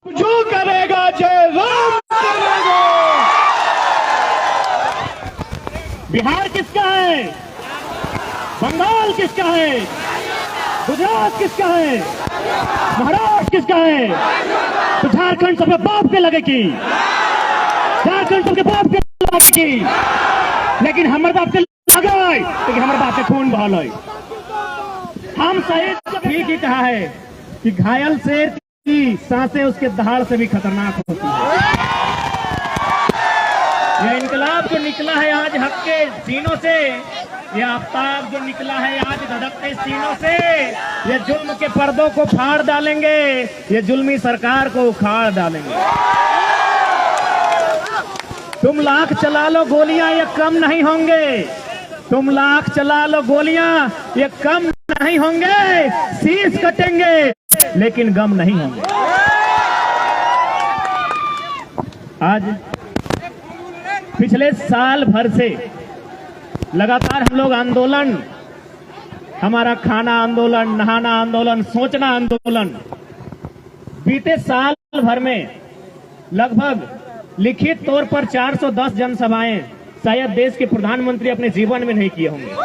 जो करेगा जय राम करेगा। बिहार किसका है? बंगाल किसका है? गुजरात किसका है? महाराष्ट्र किसका है? तो झारखंड सबके बाप के लगे की, झारखंड सबके बाप के लगे की, लेकिन हमारे बाप के लगे, लेकिन हमारे बाप के खून बहल है। हम सही ठीक ही कहा है कि घायल शेर की सांसें उसके दहाड़ से भी खतरनाक होती है। यह इनकलाब जो निकला है आज हक के सीनों से, यह आफ्ताब जो निकला है आज धड़कते सीनों से, ये जुल्म के पर्दों को फाड़ डालेंगे, ये जुल्मी सरकार को उखाड़ डालेंगे। तुम लाख चला लो गोलियां ये कम नहीं होंगे, तुम लाख चला लो गोलियां ये कम नहीं होंगे, शीश कटेंगे लेकिन गम नहीं होंगे। आज पिछले साल भर से लगातार हम लोग आंदोलन, हमारा खाना आंदोलन, नहाना आंदोलन, सोचना आंदोलन, बीते साल भर में लगभग लिखित तौर पर 410 जनसभाएं शायद देश के प्रधानमंत्री अपने जीवन में नहीं किए होंगे।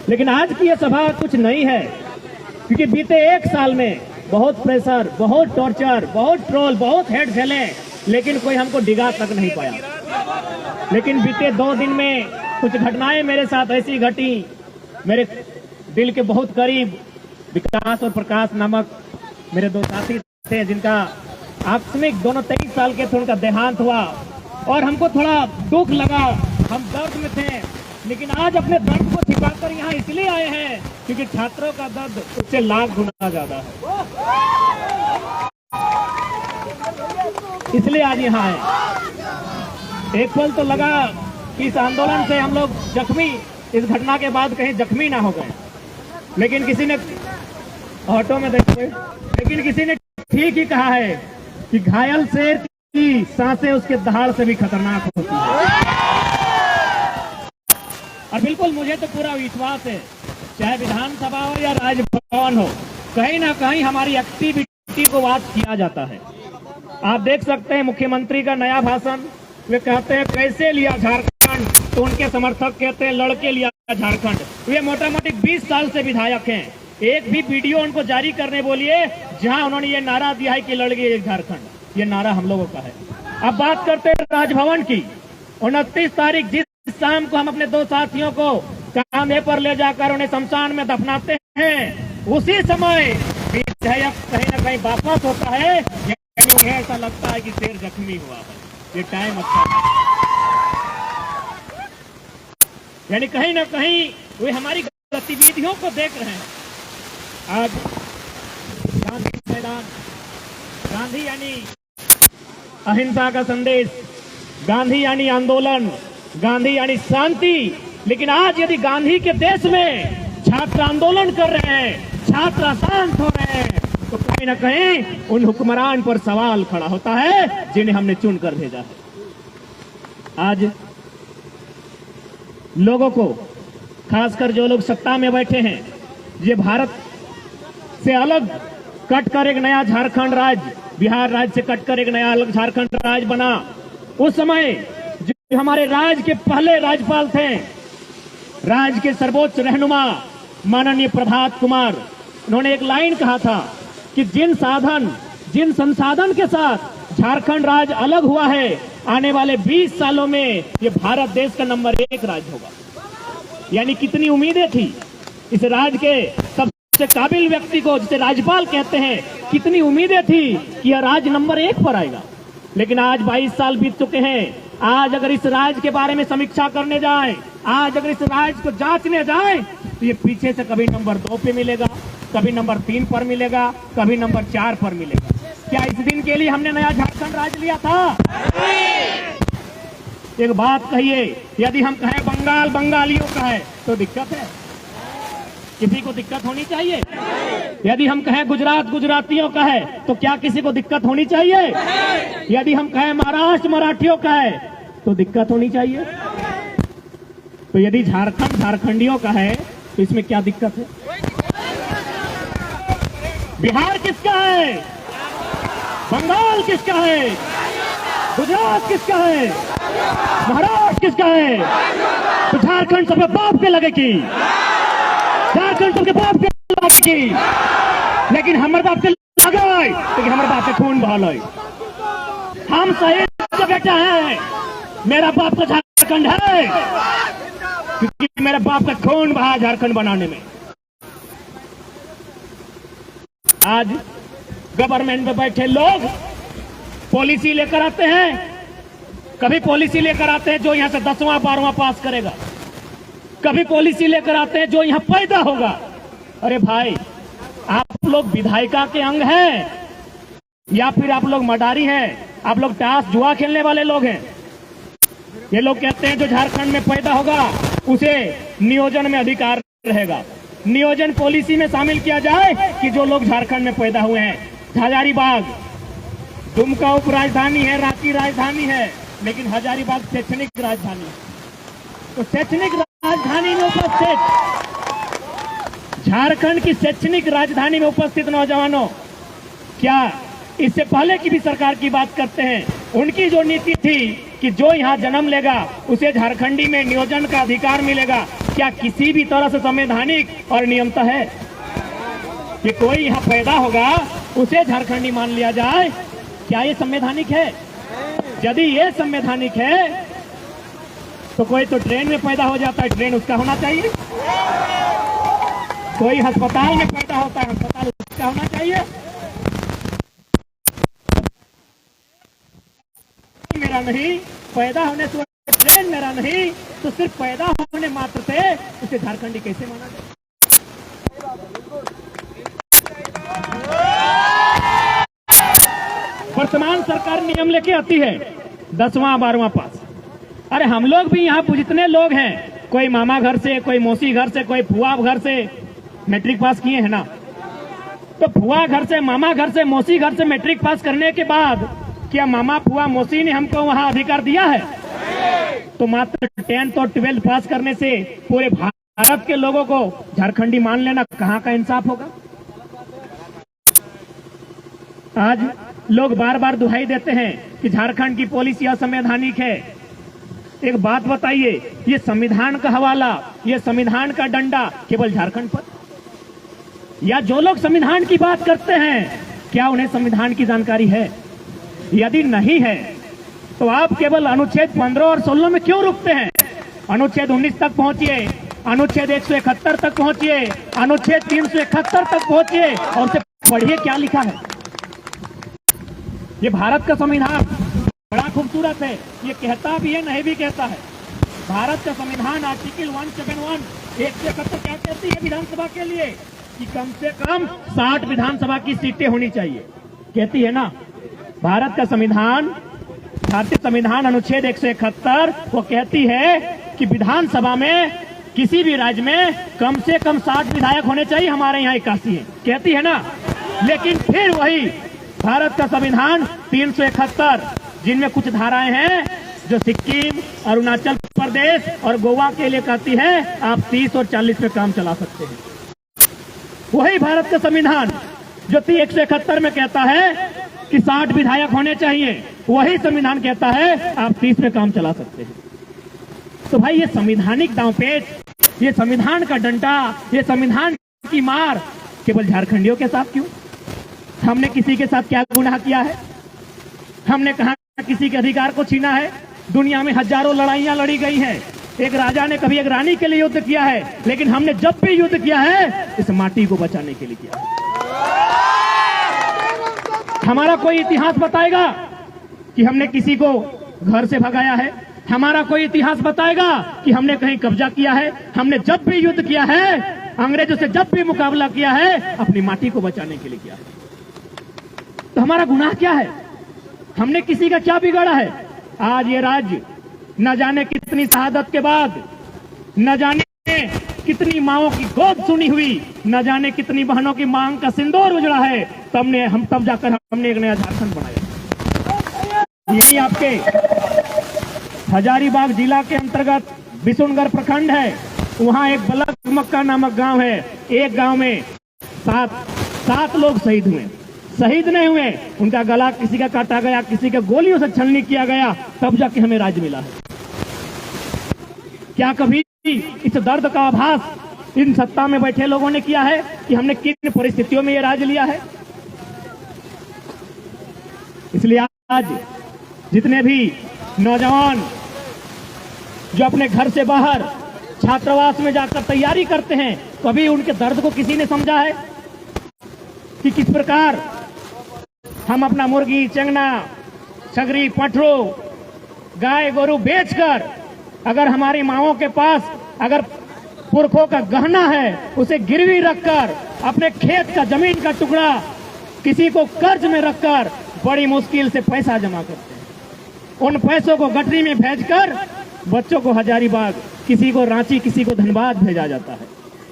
लेकिन आज की यह सभा कुछ नई है, क्योंकि बीते एक साल में बहुत प्रेशर, बहुत टॉर्चर, बहुत ट्रोल, बहुत हेड झेले, लेकिन कोई हमको डिगा तक नहीं पाया। लेकिन बीते 2 दिन में कुछ घटनाएं मेरे साथ ऐसी घटी, मेरे दिल के बहुत करीब विकास और प्रकाश नामक मेरे 2 साथी थे, जिनका आकस्मिक दोनों 23 साल के थे, उनका देहांत हुआ और हमको थोड़ा दुख लगा, हम दर्द में थे। लेकिन आज अपने दर्द को छिपाकर यहाँ इसलिए आए हैं क्योंकि छात्रों का दर्द उससे लाख गुना ज्यादा है, इसलिए आज यहाँ आए। एक पल तो लगा कि इस आंदोलन से हम लोग जख्मी, इस घटना के बाद कहीं जख्मी ना हो गए, लेकिन किसी ने ऑटो में देखो, लेकिन किसी ने ठीक ही कहा है कि घायल शेर की सांसें उसके दहाड़ से भी खतरनाक होती है। और बिल्कुल मुझे तो पूरा विश्वास है, चाहे विधानसभा हो या राजभवन हो, कहीं ना कहीं हमारी एक्टिविटी को वॉच किया जाता है। आप देख सकते हैं मुख्यमंत्री का नया भाषण, वे कहते हैं कैसे लिया झारखंड, तो उनके समर्थक कहते हैं लड़के लिया झारखंड। वे मोटा मोटी 20 साल से विधायक हैं, एक भी वीडियो उनको जारी करने बोलिए जहां उन्होंने ये नारा दिया है कि लड़के झारखंड, ये नारा हम लोगों का है। अब बात करते हैं राजभवन की। 29 तारीख जिस शाम को हम अपने 2 साथियों को कांधे पर ले जाकर उन्हें शमशान में दफनाते हैं, उसी समय विधायक कहीं ना कहीं वापस होता है, यानी उन्हें ऐसा लगता है कि शेर जख्मी हुआ है, ये टाइम अच्छा था। यानी कहीं ना कहीं वे हमारी गतिविधियों को देख रहे हैं। आज गांधी मैदान, गांधी यानी अहिंसा का संदेश, गांधी यानी आंदोलन, गांधी यानी शांति। लेकिन आज यदि गांधी के देश में छात्र आंदोलन कर रहे हैं, छात्र अशांत हो रहे हैं, तो कहीं ना कहीं उन हुक्मरान पर सवाल खड़ा होता है जिन्हें हमने चुनकर भेजा है। आज लोगों को, खासकर जो लोग सत्ता में बैठे हैं, ये भारत से अलग कट कर एक नया झारखंड राज्य, बिहार राज्य से कटकर एक नया अलग झारखंड राज्य बना। उस समय जो हमारे राज्य के पहले राज्यपाल थे, राज्य के सर्वोच्च रहनुमा माननीय प्रभात कुमार, उन्होंने एक लाइन कहा था कि जिन संसाधन के साथ झारखंड राज्य अलग हुआ है, आने वाले 20 सालों में ये भारत देश का नंबर 1 राज्य होगा। यानी कितनी उम्मीदें थी इस राज्य के सबसे काबिल व्यक्ति को, जिसे राज्यपाल कहते हैं, कितनी उम्मीदें थी कि यह राज्य नंबर 1 पर आएगा। लेकिन आज 22 साल बीत चुके हैं। आज अगर इस राज्य के बारे में समीक्षा करने जाएं, आज अगर इस राज्य को जांचने जाएं, तो ये पीछे से कभी नंबर 2 पे मिलेगा, कभी नंबर 3 पर मिलेगा, कभी नंबर 4 पर मिलेगा। क्या इस दिन के लिए हमने नया झारखंड राज्य लिया था? एक बात कहिए, यदि हम कहें बंगाल बंगालियों का है तो दिक्कत है, किसी को दिक्कत होनी चाहिए? यदि हम कहें गुजरात गुजरातियों का है तो क्या किसी को दिक्कत होनी चाहिए? यदि हम कहें महाराष्ट्र मराठियों का है तो दिक्कत होनी चाहिए? तो यदि झारखंड झारखंडियों का है तो इसमें क्या दिक्कत है? बिहार किसका है? बंगाल किसका है? गुजरात किसका है? महाराष्ट्र किसका है? तो झारखंड सबके बाप के लगे की, झारखंड सबके बाप के लगे की, लेकिन हमारे बाप के लगे, लेकिन हमारे बाप के खून बहाल है। हम शहीद के बेटा हैं, मेरा बाप का झारखंड है, क्योंकि मेरे बाप का खून बहा झारखंड बनाने में। आज गवर्नमेंट में बैठे लोग पॉलिसी लेकर आते हैं, कभी पॉलिसी लेकर आते हैं जो यहां से 10वां 12वां पास करेगा, कभी पॉलिसी लेकर आते हैं जो यहां पैदा होगा। अरे भाई, आप लोग विधायिका के अंग हैं या फिर आप लोग मडारी हैं? आप लोग टास जुआ खेलने वाले लोग हैं। ये लोग कहते हैं जो झारखंड में पैदा होगा उसे नियोजन में अधिकार रहेगा। नियोजन पॉलिसी में शामिल किया जाए कि जो लोग झारखंड में पैदा हुए हैं। हजारीबाग दुमका उप राजधानी है, रांची राजधानी है, लेकिन हजारीबाग शैक्षणिक राजधानी है। तो शैक्षणिक राजधानी में उपस्थित, झारखंड की शैक्षणिक राजधानी में उपस्थित नौजवानों, क्या इससे पहले की भी सरकार की बात करते हैं, उनकी जो नीति थी कि जो यहां जन्म लेगा उसे झारखंडी में नियोजन का अधिकार मिलेगा, क्या किसी भी तरह से संवैधानिक और नियमता है कि कोई यहां पैदा होगा उसे झारखंडी मान लिया जाए? क्या ये संवैधानिक है? यदि ये संवैधानिक है तो कोई तो ट्रेन में पैदा हो जाता है, ट्रेन उसका होना चाहिए। कोई अस्पताल में पैदा होता है, अस्पताल उसका होना चाहिए। मेरा नहीं, पैदा होने से ट्रेन मेरा नहीं, तो सिर्फ पैदा होने मात्र से उसे झारखंडी कैसे माना जाए? वर्तमान सरकार नियम लेके आती है 10वां 12वां पास। अरे हम लोग भी यहाँ जितने लोग हैं, कोई मामा घर से, कोई मौसी घर से, कोई फुआ घर से मैट्रिक पास किए हैं ना। तो फुआ घर से, मामा घर से, मौसी घर से मैट्रिक पास करने के बाद क्या मामा फुआ मौसी ने हमको वहां अधिकार दिया है? तो मात्र 10th और 12th पास करने से पूरे भारत के लोगों को झारखंडी मान लेना कहां का इंसाफ होगा? आज लोग बार बार दुहाई देते हैं कि झारखंड की पॉलिसी असंवैधानिक है। एक बात बताइए, ये संविधान का हवाला, ये संविधान का डंडा केवल झारखंड पर, या जो लोग संविधान की बात करते हैं क्या उन्हें संविधान की जानकारी है? यदि नहीं है तो आप केवल अनुच्छेद 15 और 16 में क्यों रुकते हैं? अनुच्छेद 19 तक पहुंचिए, अनुच्छेद 171 तक पहुंचिए, अनुच्छेद 371 तक पहुंचिए और उसे पढ़िए क्या लिखा है। ये भारत का संविधान बड़ा खूबसूरत है, ये कहता भी है, नहीं भी कहता है। भारत का संविधान आर्टिकल 171 171 क्या कहती है विधानसभा के लिए? कि कम से कम 60 विधानसभा की सीटें होनी चाहिए, कहती है ना। भारत का संविधान, भारतीय संविधान अनुच्छेद 171 वो कहती है कि विधानसभा में किसी भी राज्य में कम से कम 60 विधायक होने चाहिए। हमारे यहाँ 81 है, कहती है ना। लेकिन फिर वही भारत का संविधान 371 जिनमें कुछ धाराएं हैं जो सिक्किम, अरुणाचल प्रदेश और गोवा के लिए कहती है आप 30 और 40 में काम चला सकते हैं। वही भारत का संविधान जो 171 में कहता है कि 60 विधायक होने चाहिए, वही संविधान कहता है आप 30 में काम चला सकते हैं। तो भाई ये संवैधानिक दांवपेच, ये संविधान का डंडा, ये संविधान की मार केवल झारखंडियों के साथ क्यों? हमने किसी के साथ क्या गुनाह किया है? हमने कहा किसी के अधिकार को छीना है? दुनिया में हजारों लड़ाइयां लड़ी गई हैं। एक राजा ने कभी एक रानी के लिए युद्ध किया है, लेकिन हमने जब भी युद्ध किया है इस माटी को बचाने के लिए किया है। हमारा कोई इतिहास बताएगा कि हमने किसी को घर से भगाया है? हमारा कोई इतिहास बताएगा कि हमने कहीं कब्जा किया है? हमने जब भी युद्ध किया है, अंग्रेजों से जब भी मुकाबला किया है, अपनी माटी को बचाने के लिए किया है। तो हमारा गुनाह क्या है? हमने किसी का क्या बिगाड़ा है? आज ये राज्य न जाने कितनी शहादत के बाद, न जाने कितनी माओं की गोद सुनी हुई, न जाने कितनी बहनों की मांग का सिंदूर उजड़ा है, तब जाकर हमने एक नया झारखंड बनाया। यही आपके हजारीबाग जिला के अंतर्गत बिशुनगढ़ प्रखंड है, वहां एक बलक मक्का नामक गांव है। एक गांव में 7 7 लोग शहीद हुए, शहीद नहीं हुए, उनका गला किसी का काटा गया, किसी के गोलियों से छलनी किया गया, तब जाके हमें राज्य मिला है। क्या कभी इस दर्द का आभास इन सत्ता में बैठे लोगों ने किया है कि हमने किन परिस्थितियों में ये राज्य लिया है? इसलिए आज जितने भी नौजवान जो अपने घर से बाहर छात्रावास में जाकर तैयारी करते हैं, कभी उनके दर्द को किसी ने समझा है कि किस प्रकार हम अपना मुर्गी, चंगना, सगरी, पटरो, गाय गोरू बेचकर अगर हमारी माओं के पास अगर पुरखों का गहना है उसे गिरवी रखकर अपने खेत का जमीन का टुकड़ा किसी को कर्ज में रखकर बड़ी मुश्किल से पैसा जमा करते हैं। उन पैसों को गठरी में भेजकर बच्चों को हजारीबाग, किसी को रांची, किसी को धनबाद भेजा जाता है।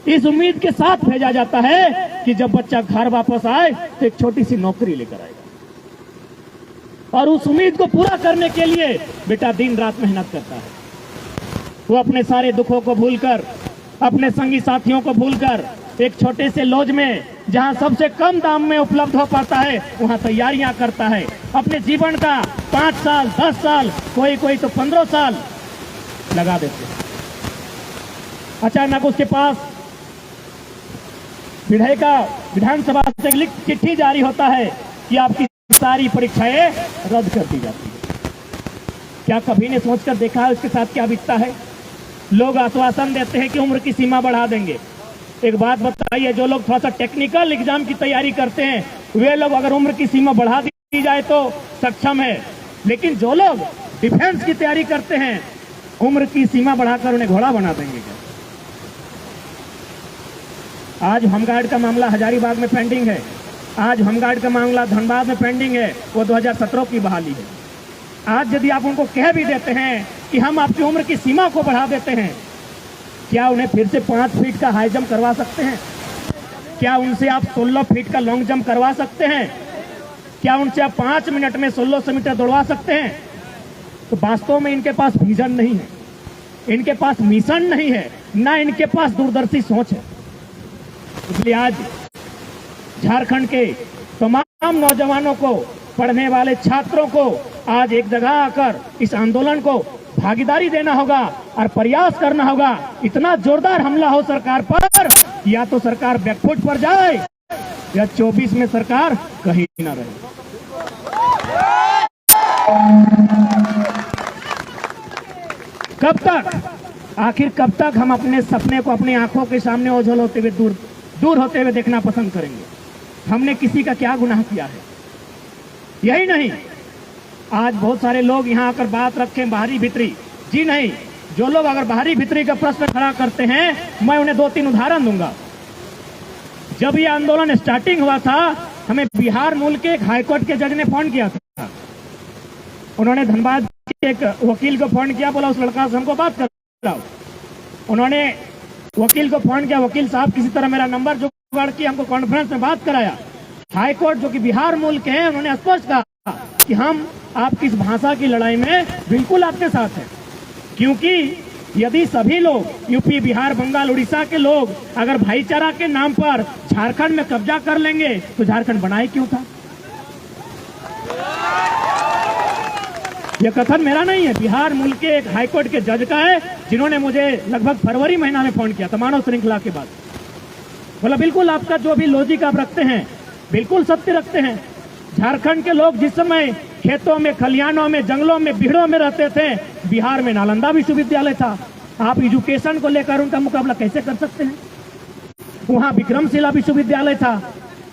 इस उम्मीद के साथ भेजा जाता है कि जब बच्चा घर वापस आए तो एक छोटी सी नौकरी लेकर आएगा। और उस उम्मीद को पूरा करने के लिए बेटा दिन रात मेहनत करता है। वो अपने सारे दुखों को भूलकर, अपने संगी साथियों को भूलकर एक छोटे से लॉज में जहां सबसे कम दाम में उपलब्ध हो पाता है वहां तैयारियां करता है। अपने जीवन का 5 साल, 10 साल, कोई तो 15 साल लगा देते हैं। अचानक उसके पास विधानसभा से लिखित चिट्ठी जारी होता है कि आपकी सारी परीक्षाएं रद्द कर दी जाती है। क्या कभी ने सोचकर देखा है उसके साथ क्या बीतता है? लोग आश्वासन देते हैं कि उम्र की सीमा बढ़ा देंगे। एक बात बताइए, जो लोग थोड़ा सा टेक्निकल एग्जाम की तैयारी करते हैं वे लोग अगर उम्र की सीमा बढ़ा दी जाए तो सक्षम है, लेकिन जो लोग डिफेंस की तैयारी करते हैं उम्र की सीमा बढ़ाकर उन्हें घोड़ा बना देंगे क्या? आज होमगार्ड का मामला हजारीबाग में पेंडिंग है, आज होमगार्ड का मामला धनबाद में पेंडिंग है, वो 2017 की बहाली है। आज यदि आप उनको कह भी देते हैं कि हम आपकी उम्र की सीमा को बढ़ा देते हैं, क्या उन्हें फिर से 5 फीट का हाई जंप करवा सकते हैं? क्या उनसे आप 16 फीट का लॉन्ग जंप करवा सकते हैं? क्या उनसे आप 5 मिनट में 1600 मीटर दौड़वा सकते हैं? तो वास्तव में इनके पास विजन नहीं है, इनके पास मिशन नहीं है, ना इनके पास दूरदर्शी सोच है। इसलिए आज झारखंड के तमाम नौजवानों को, पढ़ने वाले छात्रों को आज एक जगह आकर इस आंदोलन को भागीदारी देना होगा और प्रयास करना होगा। इतना जोरदार हमला हो सरकार पर, या तो सरकार बैकफुट पर जाए या 24 में सरकार कहीं ना रहे। कब तक, आखिर कब तक हम अपने सपने को अपनी आंखों के सामने ओझल होते हुए दूर होते हुए देखना पसंद करेंगे? हमने किसी का क्या गुनाह किया है? यही नहीं, आज बहुत सारे लोग यहाँ आकर बात रखें बाहरी भीतरी। जी नहीं, जो लोग अगर बाहरी भीतरी का प्रश्न खड़ा करते हैं मैं उन्हें 2-3 उदाहरण दूंगा। जब ये आंदोलन स्टार्टिंग हुआ था, हमें बिहार मूल के एक हाईकोर्ट के जज ने फोन किया था। उन्होंने धनबाद के एक वकील को फोन किया, बोला उस लड़का से हमको बात कराओ। उन्होंने वकील को फोन किया, वकील साहब किसी तरह मेरा नंबर जुगाड़ किया, हमको कॉन्फ्रेंस में बात कराया। हाईकोर्ट जो कि बिहार मूल के हैं, उन्होंने स्पष्ट कहा कि हम आपकी इस भाषा की लड़ाई में बिल्कुल आपके साथ हैं, क्योंकि यदि सभी लोग यूपी, बिहार, बंगाल, उड़ीसा के लोग अगर भाईचारा के नाम पर झारखंड में कब्जा कर लेंगे तो झारखंड बनाए क्यों था? यह कथन मेरा नहीं है, बिहार मूल के एक हाईकोर्ट के जज का है, जिन्होंने मुझे लगभग फरवरी महीना में फोन किया था मानव श्रृंखला के बाद। बोला बिल्कुल आपका जो भी लॉजिक आप रखते हैं बिल्कुल सत्य रखते हैं। झारखंड के लोग जिस समय खेतों में, खलिहानों में, जंगलों में, बिहड़ों में रहते थे, बिहार में नालंदा विश्वविद्यालय था। आप एजुकेशन को लेकर उनका मुकाबला कैसे कर सकते हैं? वहां विक्रमशिला विश्वविद्यालय था।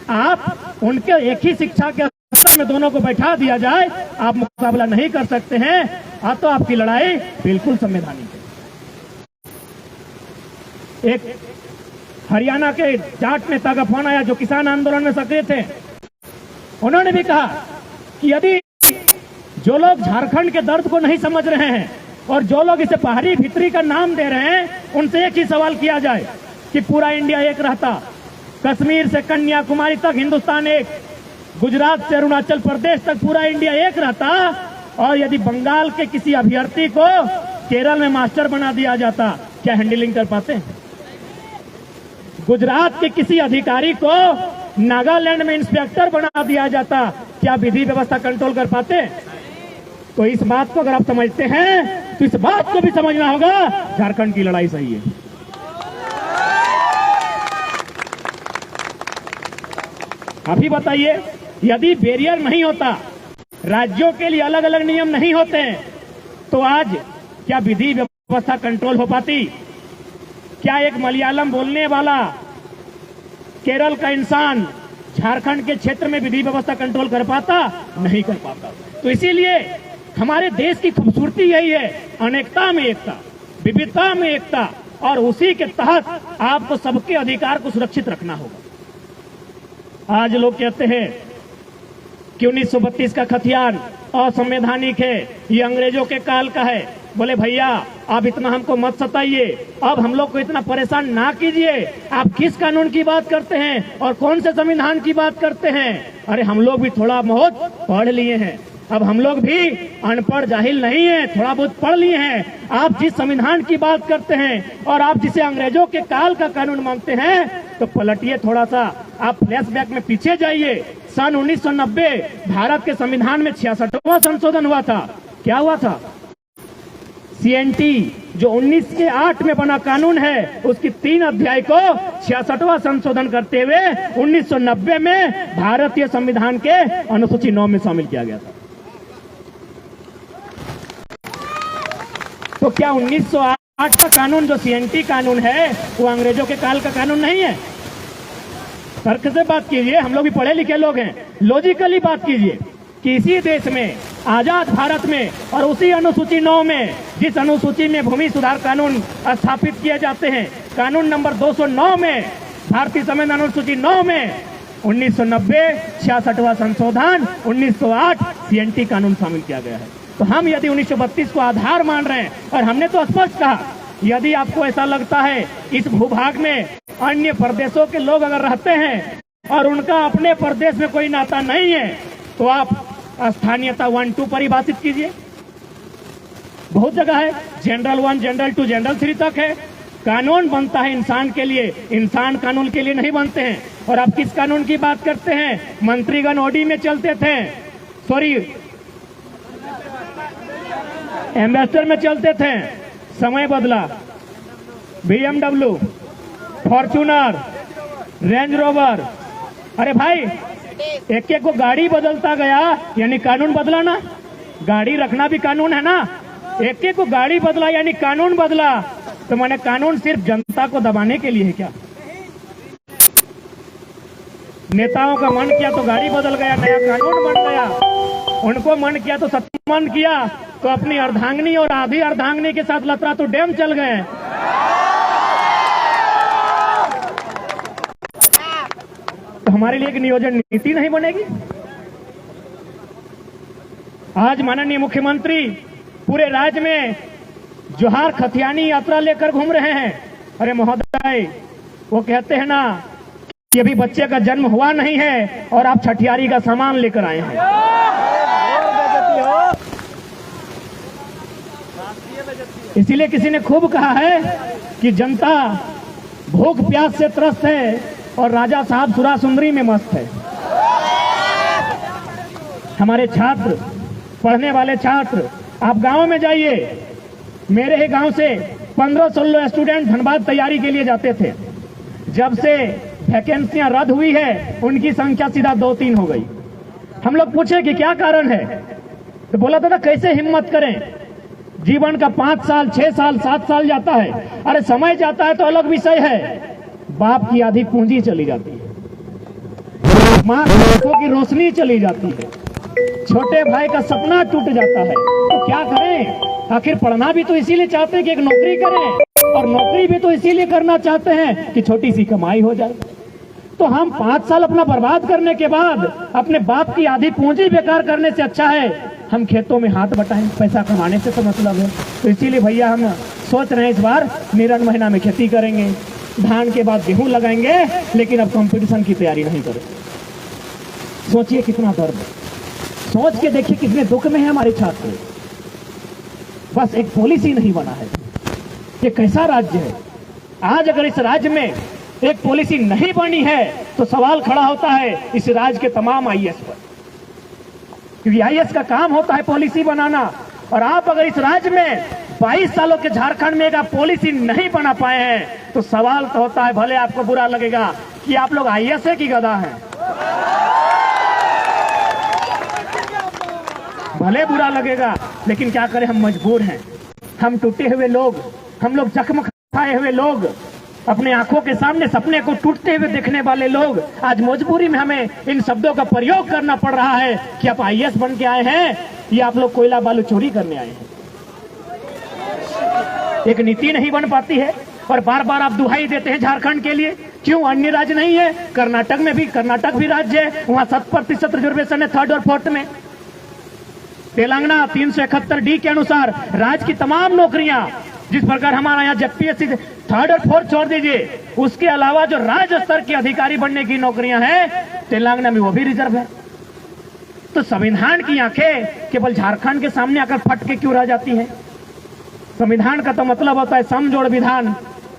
आप उनके एक ही शिक्षा के स्तर में दोनों को बैठा दिया जाए, आप मुकाबला नहीं कर सकते हैं। तो आपकी लड़ाई बिल्कुल संवैधानिक है। एक हरियाणा के जाट नेता का फोन आया जो किसान आंदोलन में सक्रिय थे। उन्होंने भी कहा कि यदि जो लोग झारखंड के दर्द को नहीं समझ रहे हैं और जो लोग इसे बाहरी भीतरी का नाम दे रहे हैं, उनसे एक ही सवाल किया जाए कि पूरा इंडिया एक रहता, कश्मीर से कन्याकुमारी तक हिंदुस्तान एक, गुजरात से अरुणाचल प्रदेश तक पूरा इंडिया एक रहता, और यदि बंगाल के किसी अभ्यर्थी को केरल में मास्टर बना दिया जाता, क्या हैंडलिंग कर पाते हैं? गुजरात के किसी अधिकारी को नागालैंड में इंस्पेक्टर बना दिया जाता, क्या विधि व्यवस्था कंट्रोल कर पाते? तो इस बात को अगर आप समझते हैं तो इस बात को भी समझना होगा, झारखंड की लड़ाई सही है। अभी बताइए, यदि बैरियर नहीं होता, राज्यों के लिए अलग अलग नियम नहीं होते, तो आज क्या विधि व्यवस्था कंट्रोल हो पाती? क्या एक मलयालम बोलने वाला केरल का इंसान झारखंड के क्षेत्र में विधि व्यवस्था कंट्रोल कर पाता? नहीं कर पाता। तो इसीलिए हमारे देश की खूबसूरती यही है, अनेकता में एकता, विविधता में एकता, और उसी के तहत आपको सबके अधिकार को सुरक्षित रखना होगा। आज लोग कहते हैं कि 1932 का खतियान असंवैधानिक है, ये अंग्रेजों के काल का है। बोले भैया, आप इतना हमको मत सताइए, अब हम लोग को इतना परेशान ना कीजिए। आप किस कानून की बात करते हैं और कौन से संविधान की बात करते हैं? अरे हम लोग भी थोड़ा बहुत पढ़ लिए हैं, अब हम लोग भी अनपढ़ जाहिल नहीं है, थोड़ा बहुत पढ़ लिए हैं। आप जिस संविधान की बात करते हैं और आप जिसे अंग्रेजों के काल का कानून मानते हैं, तो पलटिए थोड़ा सा, आप फ्लैशबैक में पीछे जाइए। सन 1990 भारत के संविधान में 66वां संशोधन हुआ था। क्या हुआ था? CNT जो 1908 में बना कानून है, उसकी 3 अध्याय को 66वां संशोधन करते हुए 1990 में भारतीय संविधान के अनुसूची 9 में शामिल किया गया था। तो क्या 1908 का कानून जो CNT कानून है, वो अंग्रेजों के काल का कानून नहीं है? तर्क से बात कीजिए, हम लोग भी पढ़े लिखे लोग हैं, लॉजिकली बात कीजिए कि इसी देश में, आजाद भारत में, और उसी अनुसूची 9 में, जिस अनुसूची में भूमि सुधार कानून स्थापित किए जाते हैं, कानून नंबर 209 में, भारतीय संविधान अनुसूची 9 में 1990 66वां संशोधन, 1908 CNT कानून शामिल किया गया है। तो हम यदि 1932 को आधार मान रहे हैं, और हमने तो स्पष्ट कहा, यदि आपको ऐसा लगता है इस भूभाग में अन्य प्रदेशों के लोग अगर रहते हैं और उनका अपने प्रदेश में कोई नाता नहीं है, तो आप स्थानीयता 1-2 परिभाषित कीजिए। बहुत जगह है, जनरल 1, जनरल 2, जनरल 3 तक है। कानून बनता है इंसान के लिए, इंसान कानून के लिए नहीं बनते हैं। और आप किस कानून की बात करते हैं? मंत्रीगण ओडी में चलते थे, सॉरी एम्बेसडर में चलते थे, समय बदला, BMW, फॉर्च्यूनर, रेंज रोवर। अरे भाई, एक एक को गाड़ी बदलता गया, यानी कानून बदला ना? गाड़ी रखना भी कानून है ना? एक एक को गाड़ी बदला यानी कानून बदला। तो मैंने कानून सिर्फ जनता को दबाने के लिए है क्या? नेताओं का मन किया तो गाड़ी बदल गया, नया कानून बन गया। उनको मन किया तो सत्यावन किया, तो अपनी अर्धांगिनी और आधी अर्धांगिनी के साथ लतरा तो डैम चल गए। तो हमारे लिए एक नियोजन नीति नहीं बनेगी? आज माननीय मुख्यमंत्री पूरे राज्य में जोहार खतियानी यात्रा लेकर घूम रहे हैं। अरे महोदय, वो कहते हैं ना कि अभी बच्चे का जन्म हुआ नहीं है और आप छठियारी का सामान लेकर आए हैं। इसीलिए किसी ने खूब कहा है कि जनता भूख प्यास से त्रस्त है और राजा साहब सुरा सुंदरी में मस्त है। हमारे छात्र, पढ़ने वाले छात्र, आप गांव में जाइए। मेरे ही गांव से 15-16 स्टूडेंट धनबाद तैयारी के लिए जाते थे। जब से वैकेंसियां रद्द हुई है, उनकी संख्या सीधा 2-3 हो गई। हम लोग पूछे कि क्या कारण है, तो बोला था कैसे हिम्मत करें, जीवन का 5 साल, 6 साल, 7 साल जाता है। अरे समय जाता है तो अलग विषय है, बाप की आधी पूंजी चली जाती है, माँ की रोशनी चली जाती है, छोटे भाई का सपना टूट जाता है। तो क्या करें? आखिर पढ़ना भी तो इसीलिए चाहते हैं कि एक नौकरी करें, और नौकरी भी तो इसीलिए करना चाहते हैं कि छोटी सी कमाई हो जाए। तो हम 5 साल अपना बर्बाद करने के बाद अपने बाप की आधी पूंजी बेकार करने से अच्छा है हम खेतों में हाथ बटाएं, पैसा कमाने से तो मतलब है। तो इसीलिए भैया हम सोच रहे हैं इस बार निरन महीना में खेती करेंगे, धान के बाद गेहूं लगाएंगे, लेकिन अब कंपटीशन की तैयारी नहीं करेंगे। सोचिए कितना दर्द, सोच के देखिए कितने दुख में है हमारे छात्र। बस एक पॉलिसी नहीं बना है। ये कैसा राज्य है? आज अगर इस राज्य में एक पॉलिसी नहीं बनी है तो सवाल खड़ा होता है इस राज्य के तमाम आईएएस पर, क्योंकि आईएएस का काम होता है पॉलिसी बनाना। और आप अगर इस राज्य में 22 सालों के झारखंड में एक पॉलिसी नहीं बना पाए हैं तो सवाल तो होता है, भले आपको बुरा लगेगा कि आप लोग आईएएस है कि गधा हैं, भले बुरा लगेगा, लेकिन क्या करें, हम मजबूर हैं। हम टूटे हुए लोग, हम लोग जख्म खाए हुए लोग, अपने आंखों के सामने सपने को टूटते हुए देखने वाले लोग, आज मजबूरी में हमें इन शब्दों का प्रयोग करना पड़ रहा है कि आप आईएएस बन के आए हैं या आप लोग कोयला बालू चोरी करने आए हैं। एक नीति नहीं बन पाती है और बार बार आप दुहाई देते हैं झारखंड के लिए। क्यों अन्य राज्य नहीं है? कर्नाटक भी राज्य है, वहां 7% रिजर्वेशन है 3rd और 4th में। तेलंगाना 371D के अनुसार राज्य की तमाम नौकरियां, जिस प्रकार हमारा यहाँ जेपीएससी 3rd और 4th छोड़ दीजिए, उसके अलावा जो राज्य स्तर के अधिकारी बनने की नौकरियां हैं तेलंगाना में वो भी रिजर्व है। तो संविधान की आंखें केवल झारखंड के सामने आकर फट के क्यों रह जाती हैं? संविधान का तो मतलब होता है समजोड़ विधान,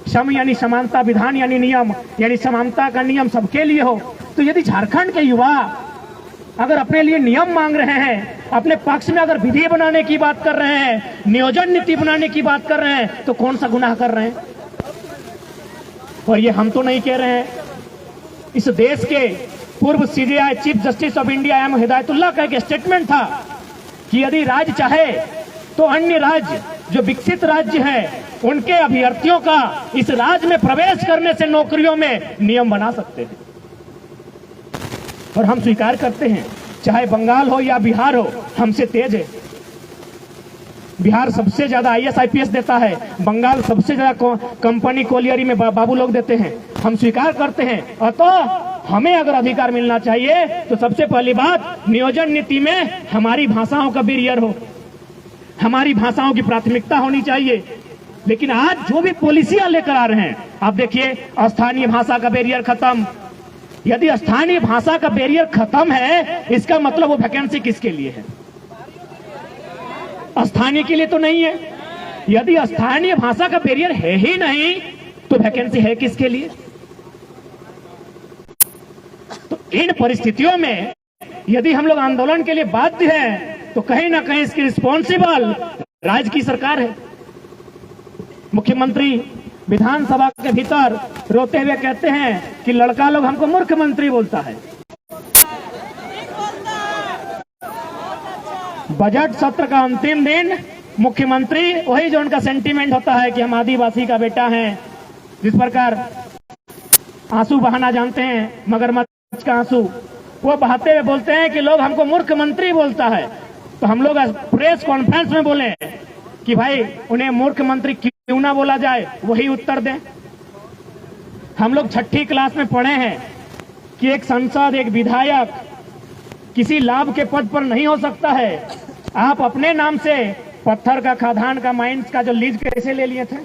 सम यानी समानता, विधान यानी नियम, यानी समानता का नियम सबके लिए हो। तो यदि झारखंड के युवा अगर अपने लिए नियम मांग रहे हैं, अपने पक्ष में अगर विधि बनाने की बात कर रहे हैं, नियोजन नीति बनाने की बात कर रहे हैं, तो कौन सा गुनाह कर रहे हैं? और ये हम तो नहीं कह रहे हैं, इस देश के पूर्व CJI chief justice of India M Hidayatullah का एक स्टेटमेंट था कि यदि राज्य चाहे तो अन्य राज्य जो विकसित राज्य है उनके अभ्यर्थियों का इस राज्य में प्रवेश करने से नौकरियों में नियम बना सकते हैं। और हम स्वीकार करते हैं, चाहे बंगाल हो या बिहार हो, हमसे तेज है। बिहार सबसे ज्यादा आईएएस आईपीएस देता है, बंगाल सबसे ज्यादा कंपनी कोलियरी में बाबू लोग देते हैं, हम स्वीकार करते हैं। और तो हमें अगर अधिकार मिलना चाहिए तो सबसे पहली बात, नियोजन नीति में हमारी भाषाओं का बैरियर हो, हमारी भाषाओं की प्राथमिकता होनी चाहिए। लेकिन आज जो भी पॉलिसियां लेकर आ रहे हैं, आप देखिए, स्थानीय भाषा का बैरियर खत्म। यदि स्थानीय भाषा का बैरियर खत्म है, इसका मतलब वो वैकेंसी किसके लिए है? स्थानीय के लिए तो नहीं है। यदि स्थानीय भाषा का बैरियर है ही नहीं तो वैकेंसी है किसके लिए? तो इन परिस्थितियों में यदि हम लोग आंदोलन के लिए बाध्य हैं तो कहीं ना कहीं इसकी रिस्पॉन्सिबल राज्य की सरकार है। मुख्यमंत्री विधानसभा के भीतर रोते हुए कहते हैं कि लड़का लोग हमको मूर्ख मंत्री बोलता है। बजट सत्र का अंतिम दिन मुख्यमंत्री वही जो उनका सेंटीमेंट होता है कि हम आदिवासी का बेटा हैं, जिस प्रकार आंसू बहाना जानते हैं, मगरमच्छ का आंसू, वो बहाते हुए बोलते हैं कि लोग हमको मूर्ख मंत्री बोलता है। तो हम लोग प्रेस कॉन्फ्रेंस में बोले कि भाई उन्हें मूर्ख मंत्री क्यों ना बोला जाए, वही उत्तर दें। हम लोग 6ठी क्लास में पढ़े हैं कि एक सांसद, एक विधायक किसी लाभ के पद पर नहीं हो सकता है। आप अपने नाम से पत्थर का, खादान का, माइंस का जो लीज कैसे ले लिए थे?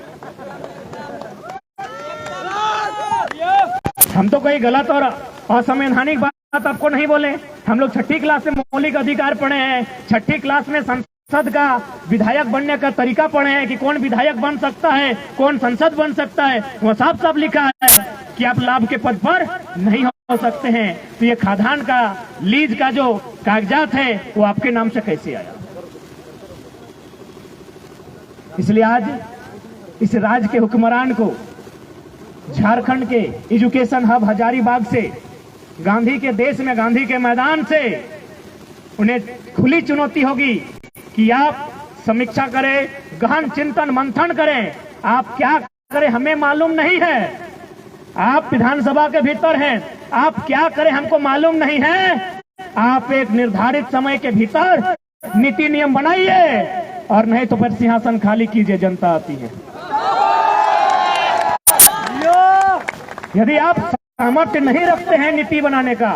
हम तो कोई गलत और असंवैधानिक बात आपको नहीं बोले। हम लोग 6ठी क्लास में मौलिक अधिकार पढ़े हैं, 6ठी क्लास में संसद का विधायक बनने का तरीका पढ़े हैं कि कौन विधायक बन सकता है, कौन संसद बन सकता है। वो साफ साफ लिखा है कि आप लाभ के पद पर नहीं हो सकते हैं। तो ये खादान का, लीज का जो कागजात है वो आपके नाम से कैसे आया? इसलिए आज इस राज्य के हुक्मरान को झारखंड के एजुकेशन हब हजारीबाग से, गांधी के देश में, गांधी के मैदान से उन्हें खुली चुनौती होगी कि आप समीक्षा करें, गहन चिंतन मंथन करें। आप क्या करें हमें मालूम नहीं है, आप विधानसभा के भीतर हैं, आप क्या करें हमको मालूम नहीं है। आप एक निर्धारित समय के भीतर नीति नियम बनाइए, और नहीं तो फिर सिंहासन खाली कीजिए, जनता आती है। यदि आप सामर्थ्य नहीं रखते हैं नीति बनाने का,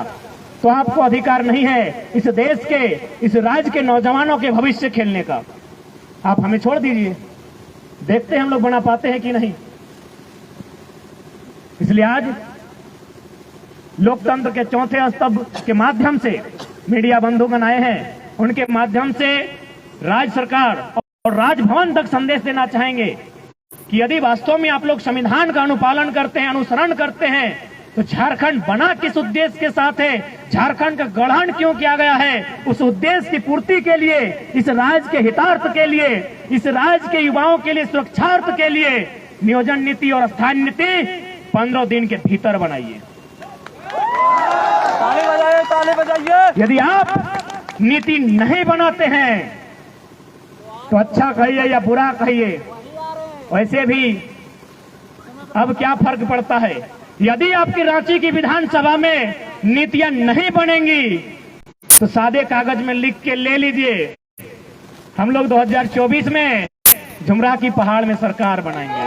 तो आपको अधिकार नहीं है इस देश के, इस राज्य के नौजवानों के भविष्य खेलने का। आप हमें छोड़ दीजिए, देखते हैं हम लोग बना पाते हैं कि नहीं। इसलिए आज लोकतंत्र के चौथे स्तंभ के माध्यम से मीडिया बंधुगण आए हैं, उनके माध्यम से राज्य सरकार और राजभवन तक संदेश देना चाहेंगे कि यदि वास्तव में आप लोग संविधान का अनुपालन करते हैं, अनुसरण करते हैं, तो झारखंड बना किस उद्देश्य के साथ है, झारखंड का गठन क्यों किया गया है, उस उद्देश्य की पूर्ति के लिए, इस राज्य के हितार्थ के लिए, इस राज्य के युवाओं के लिए सुरक्षार्थ के लिए नियोजन नीति और स्थान नीति 15 दिन के भीतर बनाइए। ताली बजाइए। यदि आप नीति नहीं बनाते हैं तो अच्छा कहिए या बुरा कहिए, वैसे भी अब क्या फर्क पड़ता है। यदि आपकी रांची की विधानसभा में नीतियां नहीं बनेंगी तो सादे कागज में लिख के ले लीजिए, हम लोग 2024 में झुमरा की पहाड़ में सरकार बनाएंगे।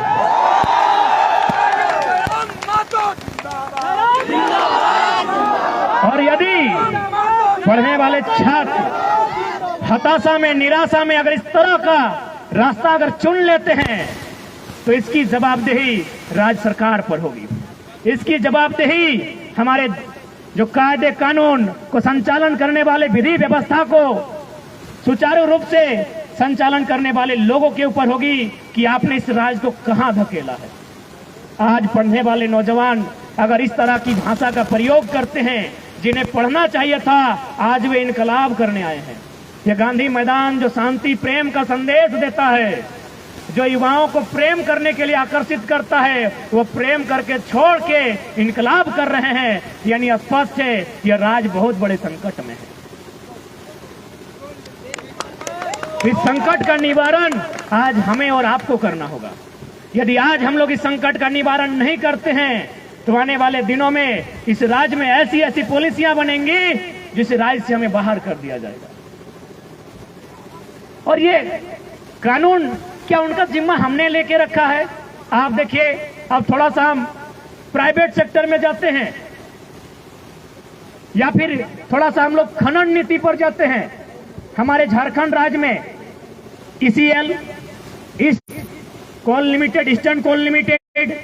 और यदि पढ़ने वाले छात्र हताशा में, निराशा में अगर इस तरह का रास्ता अगर चुन लेते हैं तो इसकी जवाबदेही राज्य सरकार पर होगी। इसकी जवाबदेही हमारे जो कायदे कानून को संचालन करने वाले, विधि व्यवस्था को सुचारू रूप से संचालन करने वाले लोगों के ऊपर होगी कि आपने इस राज्य को कहां धकेला है। आज पढ़ने वाले नौजवान अगर इस तरह की भाषा का प्रयोग करते हैं, जिन्हें पढ़ना चाहिए था, आज वे इनकलाब करने आए हैं। यह गांधी मैदान जो शांति प्रेम का संदेश देता है, जो युवाओं को प्रेम करने के लिए आकर्षित करता है, वो प्रेम करके छोड़ के इनकलाब कर रहे हैं। यानी स्पष्ट है यह राज्य बहुत बड़े संकट में है। इस संकट का निवारण आज हमें और आपको करना होगा। यदि आज हम लोग इस संकट का निवारण नहीं करते हैं तो आने वाले दिनों में इस राज्य में ऐसी ऐसी पॉलिसियां बनेंगी जिस राज्य से हमें बाहर कर दिया जाएगा। और ये कानून क्या उनका जिम्मा हमने लेके रखा है? आप देखिए, अब थोड़ा सा हम प्राइवेट सेक्टर में जाते हैं या फिर थोड़ा सा हम लोग खनन नीति पर जाते हैं। हमारे झारखंड राज्य में ECL, East Coal Limited, Eastern Coal Limited,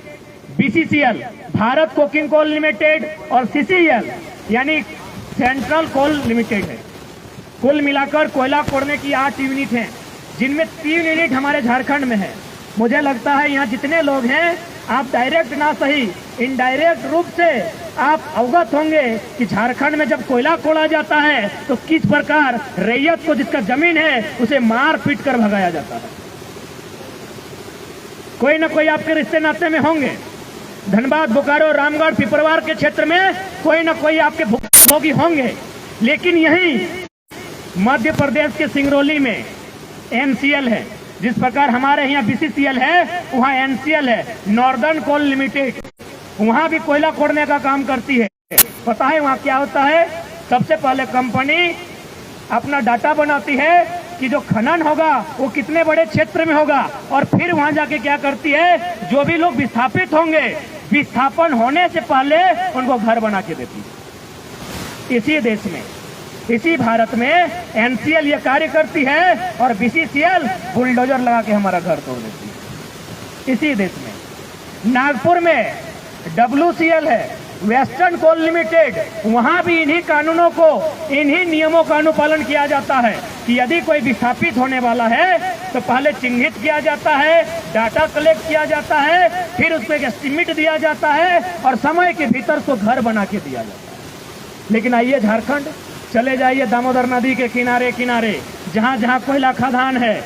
BCCL, Bharat Coking Coal Limited और सीसीएल यानी सेंट्रल कोल लिमिटेड है। कुल मिलाकर कोयला खोदने की 8 यूनिट हैं, जिनमें 3 यूनिट हमारे झारखंड में है। मुझे लगता है यहाँ जितने लोग हैं, आप डायरेक्ट ना सही इनडायरेक्ट रूप से आप अवगत होंगे कि झारखंड में जब कोयला खोदा जाता है तो किस प्रकार रैयत को, जिसका जमीन है, उसे मार पीट कर भगाया जाता है। कोई ना कोई आपके रिश्ते नाते में होंगे। धनबाद, बोकारो, रामगढ़, पिपरवार के क्षेत्र में कोई ना कोई आपके भोगी होंगे। लेकिन यही मध्य प्रदेश के सिंगरौली में एनसीएल है, जिस प्रकार हमारे यहाँ बीसीसीएल है, वहाँ एनसीएल है, नॉर्दर्न कोल लिमिटेड, वहाँ भी कोयला खोदने का काम करती है। पता है वहाँ क्या होता है? सबसे पहले कंपनी अपना डाटा बनाती है कि जो खनन होगा वो कितने बड़े क्षेत्र में होगा, और फिर वहाँ जाके क्या करती है, जो भी लोग विस्थापित होंगे, विस्थापन होने से पहले उनको घर बना के देती है। इसी देश में, इसी भारत में एनसीएल ये कार्य करती है और बीसीसीएल बुलडोजर लगा के हमारा घर तोड़ देती है। इसी देश में नागपुर में डब्ल्यूसीएल है, वेस्टर्न कोल लिमिटेड, वहां भी इन्हीं कानूनों को, इन्हीं नियमों का अनुपालन किया जाता है कि यदि कोई विस्थापित होने वाला है तो पहले चिन्हित किया जाता है, डाटा कलेक्ट किया जाता है, फिर उसको एक एस्टीमेट दिया जाता है और समय के भीतर उसको घर बना के दिया जाता है। लेकिन आइए झारखंड चले जाइए, दामोदर नदी के किनारे किनारे जहां जहां कोयला खदान है,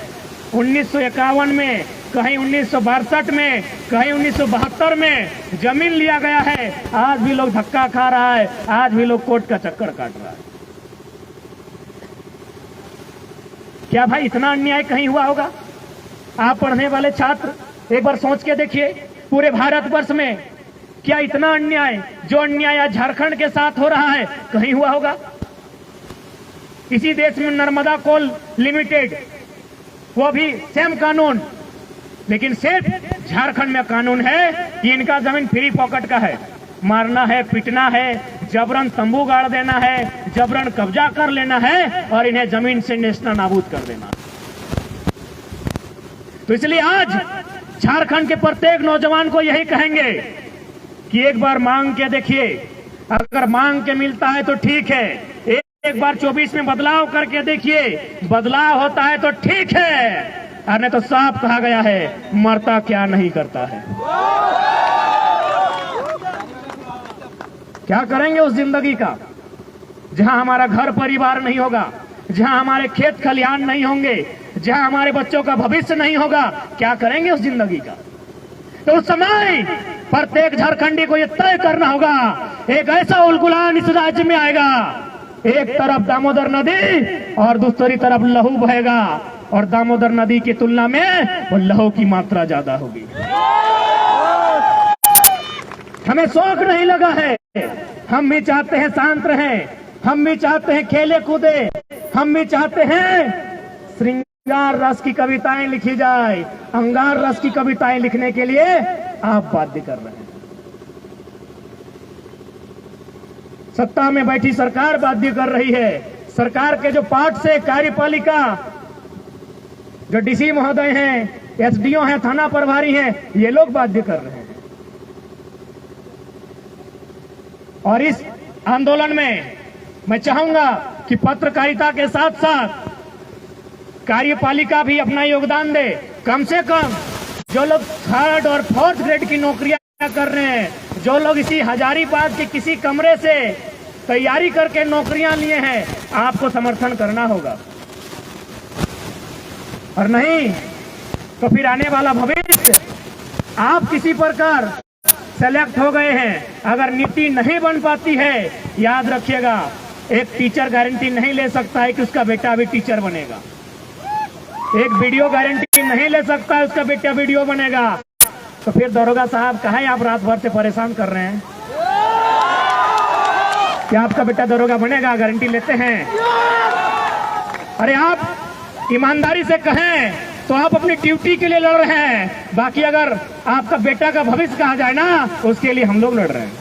1951 में, कहीं 1962 में, कहीं 1972 में जमीन लिया गया है। आज भी लोग धक्का खा रहा है, आज भी लोग कोर्ट का चक्कर काट रहा है। क्या भाई इतना अन्याय कहीं हुआ होगा? आप पढ़ने वाले छात्र एक बार सोच के देखिए, पूरे भारतवर्ष में क्या इतना अन्याय, जो अन्याय आज झारखंड के साथ हो रहा है, कहीं हुआ होगा? इसी देश में नर्मदा कोल लिमिटेड, वो भी सेम कानून, लेकिन सिर्फ झारखंड में कानून है कि इनका जमीन फ्री पॉकेट का है, मारना है, पीटना है, जबरन तंबू गाड़ देना है, जबरन कब्जा कर लेना है और इन्हें जमीन से नेस्ता नाबूद कर देना। तो इसलिए आज झारखंड के प्रत्येक नौजवान को यही कहेंगे कि एक बार मांग के देखिए, अगर मांग के मिलता है तो ठीक है, एक बार 24 में बदलाव करके देखिए, बदलाव होता है तो ठीक है, और नहीं तो साफ कहा गया है, मरता क्या नहीं करता है। क्या करेंगे उस जिंदगी का जहां हमारा घर परिवार नहीं होगा, जहां हमारे खेत खलिहान नहीं होंगे, जहां हमारे बच्चों का भविष्य नहीं होगा? क्या करेंगे उस जिंदगी का? तो उस समय प्रत्येक झारखंडी को यह तय करना होगा, एक ऐसा उलगुलान इस राज्य में आएगा, एक तरफ दामोदर नदी और दूसरी तरफ लहू बहेगा, और दामोदर नदी की तुलना में वो लहू की मात्रा ज्यादा होगी। हमें शौक नहीं लगा है, हम भी चाहते हैं शांत रहें, हम भी चाहते हैं खेले कूदे, हम भी चाहते हैं श्रृंगार रस की कविताएं लिखी जाए, अंगार रस की कविताएं लिखने के लिए आप बाध्य कर रहे हैं। सत्ता में बैठी सरकार बाध्य कर रही है। सरकार के जो पार्ट से कार्यपालिका, जो डीसी महोदय हैं, एसडीओ हैं, थाना प्रभारी हैं, ये लोग बाध्य कर रहे हैं। और इस आंदोलन में मैं चाहूंगा कि पत्रकारिता के साथ साथ कार्यपालिका भी अपना योगदान दे। कम से कम जो लोग 3rd और 4th ग्रेड की नौकरियां कर रहे हैं, जो लोग इसी हजारीबाग के किसी कमरे से तैयारी करके नौकरियां लिए हैं, आपको समर्थन करना होगा। और नहीं तो फिर आने वाला भविष्य, आप किसी प्रकार सेलेक्ट हो गए हैं, अगर नीति नहीं बन पाती है, याद रखिएगा, एक टीचर गारंटी नहीं ले सकता है कि उसका बेटा भी टीचर बनेगा। एक वीडियो गारंटी नहीं ले सकता है उसका बेटा वीडियो बनेगा। तो फिर दरोगा साहब, कहे आप रात भर से परेशान कर रहे हैं? क्या आपका बेटा दरोगा बनेगा? गारंटी लेते हैं? अरे आप ईमानदारी से कहें तो आप अपनी ड्यूटी के लिए लड़ रहे हैं, बाकी अगर आपका बेटा का भविष्य कहा जाए ना, उसके लिए हम लोग लड़ रहे हैं।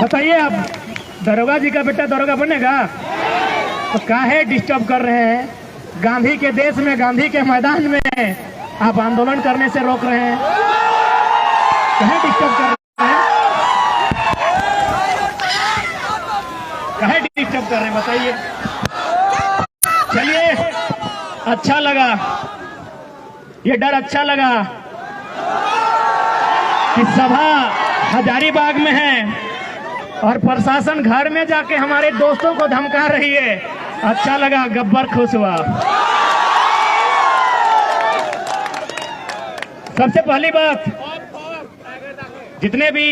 बताइए, आप दरोगा जी का बेटा दरोगा बनेगा? तो काहे डिस्टर्ब कर रहे हैं? गांधी के देश में, गांधी के मैदान में आप आंदोलन करने से रोक रहे हैं, कहे डिस्टर्ब कर रहे हैं? कहे डिस्टर्ब कर रहे हैं? बताइए। चलिए, अच्छा लगा, ये डर अच्छा लगा कि सभा हजारीबाग में है और प्रशासन घर में जाके हमारे दोस्तों को धमका रही है। अच्छा लगा, गब्बर खुश हुआ। सबसे पहली बात, जितने भी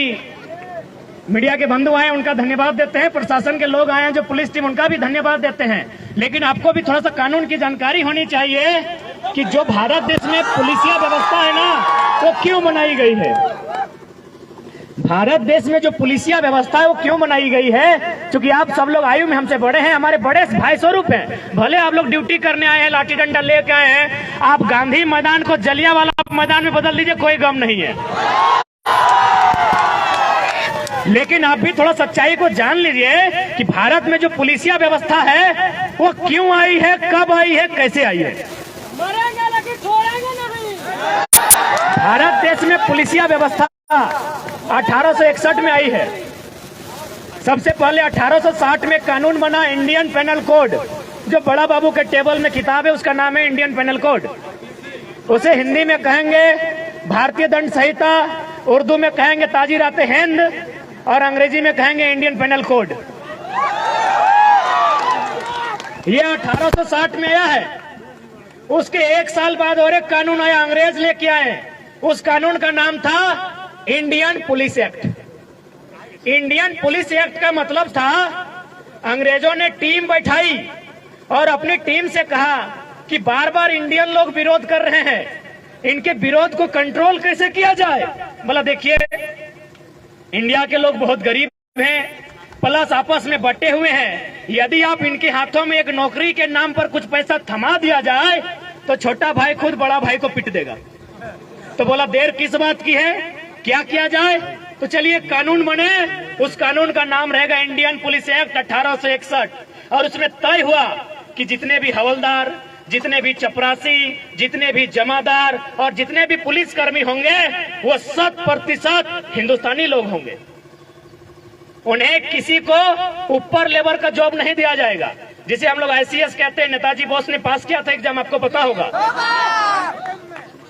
मीडिया के बंधु आए उनका धन्यवाद देते हैं, प्रशासन के लोग आए हैं, जो पुलिस टीम, उनका भी धन्यवाद देते हैं। लेकिन आपको भी थोड़ा सा कानून की जानकारी होनी चाहिए कि जो भारत देश में पुलिसिया व्यवस्था है ना, वो क्यों बनाई गई है। भारत देश में जो पुलिसिया व्यवस्था है वो क्यों बनाई गई है? क्योंकि आप सब लोग आयु में हमसे बड़े हैं, हमारे बड़े भाई स्वरूप हैं। भले आप लोग ड्यूटी करने आए हैं, लाठी डंडा लेके आए हैं, आप गांधी मैदान को जलियांवाला मैदान में बदल दीजिए, कोई गम नहीं है। लेकिन आप भी थोड़ा सच्चाई को जान लीजिए कि भारत में जो पुलिसिया व्यवस्था है वो क्यों आई है, कब आई है, कैसे आई है। मरेंगे लेकिन छोड़ेंगे नहीं। भारत देश में पुलिसिया व्यवस्था 1861 में आई है। सबसे पहले 1860 में कानून बना इंडियन पेनल कोड, जो बड़ा बाबू के टेबल में किताब है उसका नाम है इंडियन पेनल कोड। उसे हिंदी में कहेंगे भारतीय दंड संहिता, उर्दू में कहेंगे ताजीराते हिंद, और अंग्रेजी में कहेंगे इंडियन पेनल कोड। यह 1860 में आया है। उसके 1 साल बाद और एक कानून आया, अंग्रेज लेके आए। उस कानून का नाम था Indian police act. Indian police act का मतलब था, अंग्रेजों ने टीम बैठाई और अपनी टीम से कहा कि बार बार इंडियन लोग विरोध कर रहे हैं, इनके विरोध को कंट्रोल कैसे किया जाए। बोला देखिए, इंडिया के लोग बहुत गरीब हैं, प्लस आपस में बटे हुए हैं, यदि आप इनके हाथों में एक नौकरी के नाम पर कुछ पैसा थमा दिया जाए तो छोटा भाई खुद बड़ा भाई को पीट देगा। तो बोला देर किस बात की है, क्या किया जाए। तो चलिए कानून बने, उस कानून का नाम रहेगा इंडियन पुलिस एक्ट 1861। और उसमें तय हुआ कि जितने भी हवलदार, जितने भी चपरासी, जितने भी जमादार और जितने भी पुलिसकर्मी होंगे वो 100% हिंदुस्तानी लोग होंगे। उन्हें किसी को ऊपर लेवल का जॉब नहीं दिया जाएगा, जिसे हम लोग ICS कहते हैं। नेताजी बोस ने पास किया था एग्जाम, आपको पता होगा।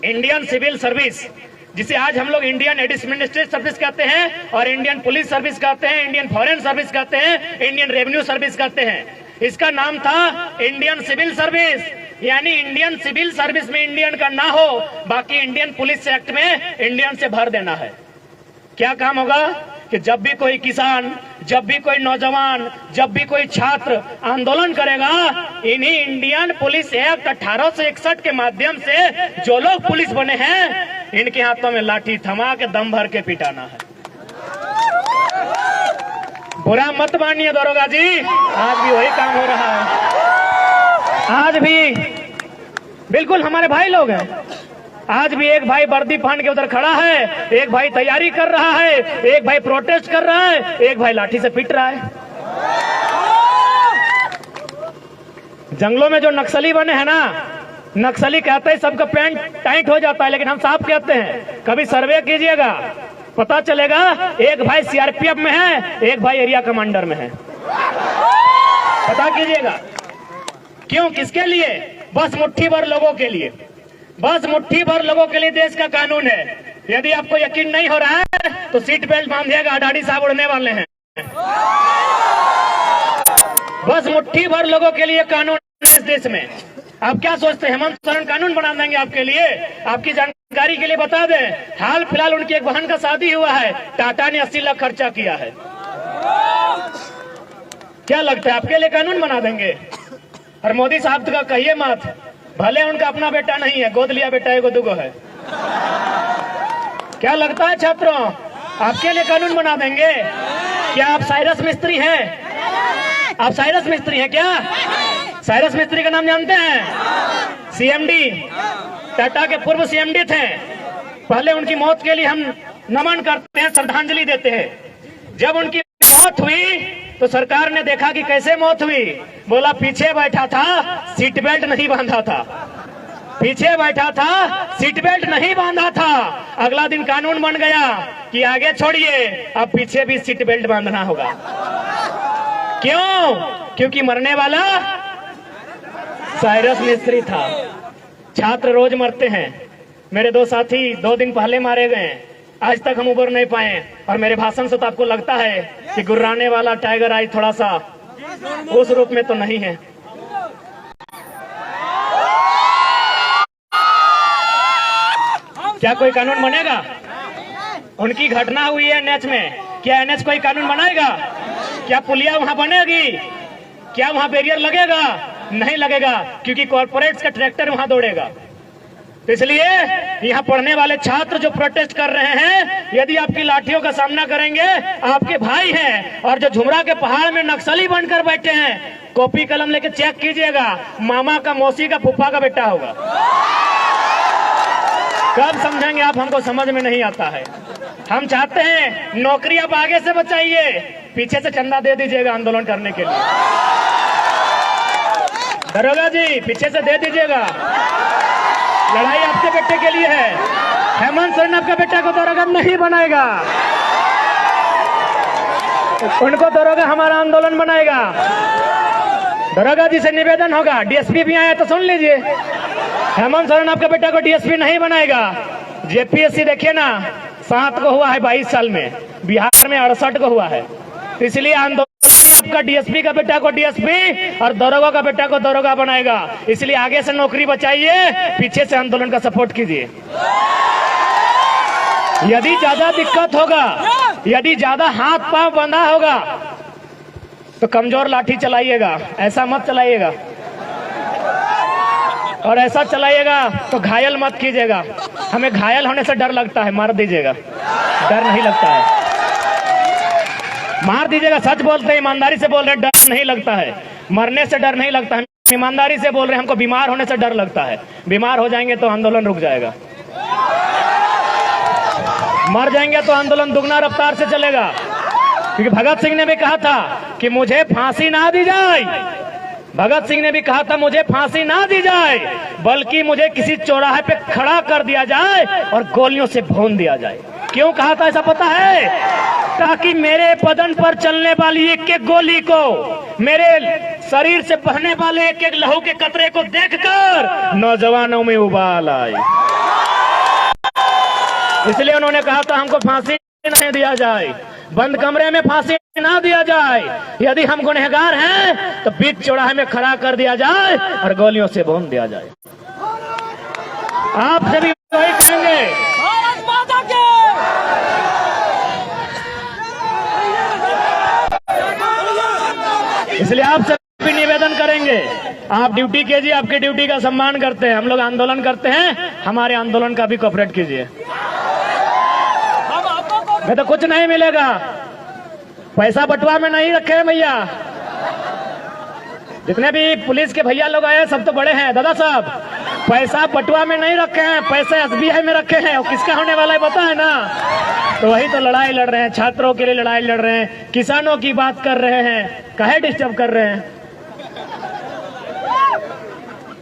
इंडियन सिविल सर्विस जिसे आज हम लोग इंडियन एडमिनिस्ट्रेटिव सर्विस कहते हैं और इंडियन पुलिस सर्विस कहते हैं, इंडियन फॉरेन सर्विस कहते हैं, इंडियन रेवेन्यू सर्विस कहते हैं। इसका नाम था इंडियन सिविल सर्विस, यानी इंडियन सिविल सर्विस में इंडियन का ना हो, बाकी इंडियन पुलिस एक्ट में इंडियन से भर देना है। क्या काम होगा कि जब भी कोई किसान, जब भी कोई नौजवान, जब भी कोई छात्र आंदोलन करेगा, इन्हीं इंडियन पुलिस एक्ट 1861 के माध्यम से जो लोग पुलिस बने हैं, इनके हाथों में लाठी थमा के दम भर के पिटाना है। बुरा मत मानिए दरोगा जी, आज भी वही काम हो रहा है। आज भी बिल्कुल हमारे भाई लोग हैं। आज भी एक भाई वर्दी पहन के उधर खड़ा है, एक भाई तैयारी कर रहा है, एक भाई प्रोटेस्ट कर रहा है, एक भाई लाठी से पीट रहा है। जंगलों में जो नक्सली बने हैं ना, नक्सली कहते हैं सबका पैंट टाइट हो जाता है, लेकिन हम साफ कहते हैं कभी सर्वे कीजिएगा, पता चलेगा एक भाई सीआरपीएफ में है, एक भाई एरिया कमांडर में है। पता कीजिएगा क्यों, किसके लिए? बस मुट्ठी भर लोगों के लिए, बस मुट्ठी भर लोगों के लिए देश का कानून है। यदि आपको यकीन नहीं हो रहा है तो सीट बेल्ट बांधिएगा, अडाड़ी साहब उड़ने वाले हैं। बस मुट्ठी भर लोगों के लिए कानून है इस देश में। आप क्या सोचते हैं हेमंत सोरेन कानून बना देंगे आपके लिए? आपकी जानकारी के लिए बता दें, हाल फिलहाल उनकी एक बहन का शादी हुआ है, टाटा ने 80 लाख खर्चा किया है। क्या लगता है आपके लिए कानून बना देंगे? और मोदी साहब का कहिए मत, भले उनका अपना बेटा नहीं है, गोद लिया बेटा एगो दुगो है। क्या लगता है छात्रों, आपके लिए कानून बना देंगे? क्या आप साइरस मिस्त्री हैं? आप साइरस मिस्त्री हैं क्या? साइरस मिस्त्री का नाम जानते हैं? सीएमडी, टाटा के पूर्व सीएमडी थे। पहले उनकी मौत के लिए हम नमन करते हैं, श्रद्धांजलि देते हैं। जब उनकी मौत हुई तो सरकार ने देखा कि कैसे मौत हुई, बोला पीछे बैठा था, सीट बेल्ट नहीं बांधा था, पीछे बैठा था, सीट बेल्ट नहीं बांधा था। अगला दिन कानून बन गया कि आगे छोड़िए, अब पीछे भी सीट बेल्ट बांधना होगा। क्यों? क्योंकि मरने वाला साइरस मिस्त्री था। छात्र रोज मरते हैं। मेरे दो साथी 2 दिन पहले मारे गए, आज तक हम उबर नहीं पाए। और मेरे भाषण से तो आपको लगता है कि गुर्राने वाला टाइगर आज थोड़ा सा उस रूप में तो नहीं है। क्या कोई कानून बनेगा? उनकी घटना हुई है एनएच में, क्या एनएच कोई कानून बनाएगा? क्या पुलिया वहां बनेगी? क्या वहां बैरियर लगेगा? नहीं लगेगा, क्योंकि कॉर्पोरेट्स का ट्रैक्टर वहां दौड़ेगा। तो इसलिए यहाँ पढ़ने वाले छात्र जो प्रोटेस्ट कर रहे हैं, यदि आपकी लाठियों का सामना करेंगे, आपके भाई हैं। और जो झुमरा के पहाड़ में नक्सली बनकर बैठे हैं, कॉपी कलम लेके चेक कीजिएगा, मामा का, मौसी का, फूफा का बेटा होगा। कब समझेंगे आप? हमको समझ में नहीं आता है। हम चाहते हैं नौकरी आप आगे से बचाइए, पीछे से चंदा दे दीजिएगा आंदोलन करने के लिए। दरोगा जी पीछे से दे दीजिएगा, लड़ाई आपके बेटे के लिए है। हेमंत सोरेन आपका बेटा को दरोगा नहीं बनाएगा, उनको दरोगा हमारा आंदोलन बनाएगा। दरोगा जी से निवेदन होगा, डीएसपी भी आए तो सुन लीजिए, हेमंत सोरेन आपका बेटा को डीएसपी नहीं बनाएगा। जेपीएससी देखिए ना, 7 को हुआ है 22 साल में, बिहार में 68 को हुआ है। तो इसलिए आंदोलन आपका डीएसपी का बेटा को डीएसपी और दरोगा का बेटा को दरोगा बनाएगा। इसलिए आगे से नौकरी बचाइए, पीछे से आंदोलन का सपोर्ट कीजिए। यदि ज्यादा दिक्कत होगा, यदि ज्यादा हाथ पांव बंधा होगा, तो कमजोर लाठी चलाइएगा, ऐसा मत चलाइएगा। और ऐसा चलाइएगा तो घायल मत कीजिएगा। हमें घायल होने से डर लगता है, मार दीजिएगा, डर नहीं लगता है। मार दीजिएगा, सच बोलते हैं, ईमानदारी से बोल रहे हैं, डर नहीं लगता है। मरने से डर नहीं लगता है, ईमानदारी से बोल रहे हैं। हमको बीमार होने से डर लगता है, बीमार हो जाएंगे तो आंदोलन रुक जाएगा, मर जाएंगे तो आंदोलन दुगना रफ्तार से चलेगा। क्योंकि भगत सिंह ने भी कहा था कि मुझे फांसी ना दी जाए, भगत सिंह ने भी कहा था मुझे फांसी ना दी जाए, बल्कि मुझे किसी चौराहे पे खड़ा कर दिया जाए और गोलियों से भून दिया जाए। क्यों कहा था ऐसा पता है? ताकि मेरे बदन पर चलने वाली एक एक गोली को, मेरे शरीर से बहने वाले एक एक लहू के कतरे को देखकर नौजवानों में उबाल आए। इसलिए उन्होंने कहा था हमको फांसी नहीं दिया जाए, बंद कमरे में फांसी ना दिया जाए, यदि हम गुनहगार हैं तो बीच चौराहे में खड़ा कर दिया जाए और गोलियों से भून दिया जाए। आपसे भी वही कहेंगे। भारत माता की। इसलिए आपसे भी निवेदन करेंगे, आप ड्यूटी कीजिए, आपकी ड्यूटी का सम्मान करते हैं, हम लोग आंदोलन करते हैं, हमारे आंदोलन का भी कोऑपरेट कीजिए। मैं तो कुछ नहीं मिलेगा, पैसा बटुआ में नहीं रखे हैं भैया। जितने भी पुलिस के भैया लोग आए सब तो बड़े हैं दादा साहब, पैसा बटुआ में नहीं रखे हैं, पैसे एसबीआई में रखे हैं। और किसका होने वाला है पता है ना? तो वही तो लड़ाई लड़ रहे हैं, छात्रों के लिए लड़ाई लड़ रहे हैं, किसानों की बात कर रहे हैं, काहे डिस्टर्ब कर रहे हैं?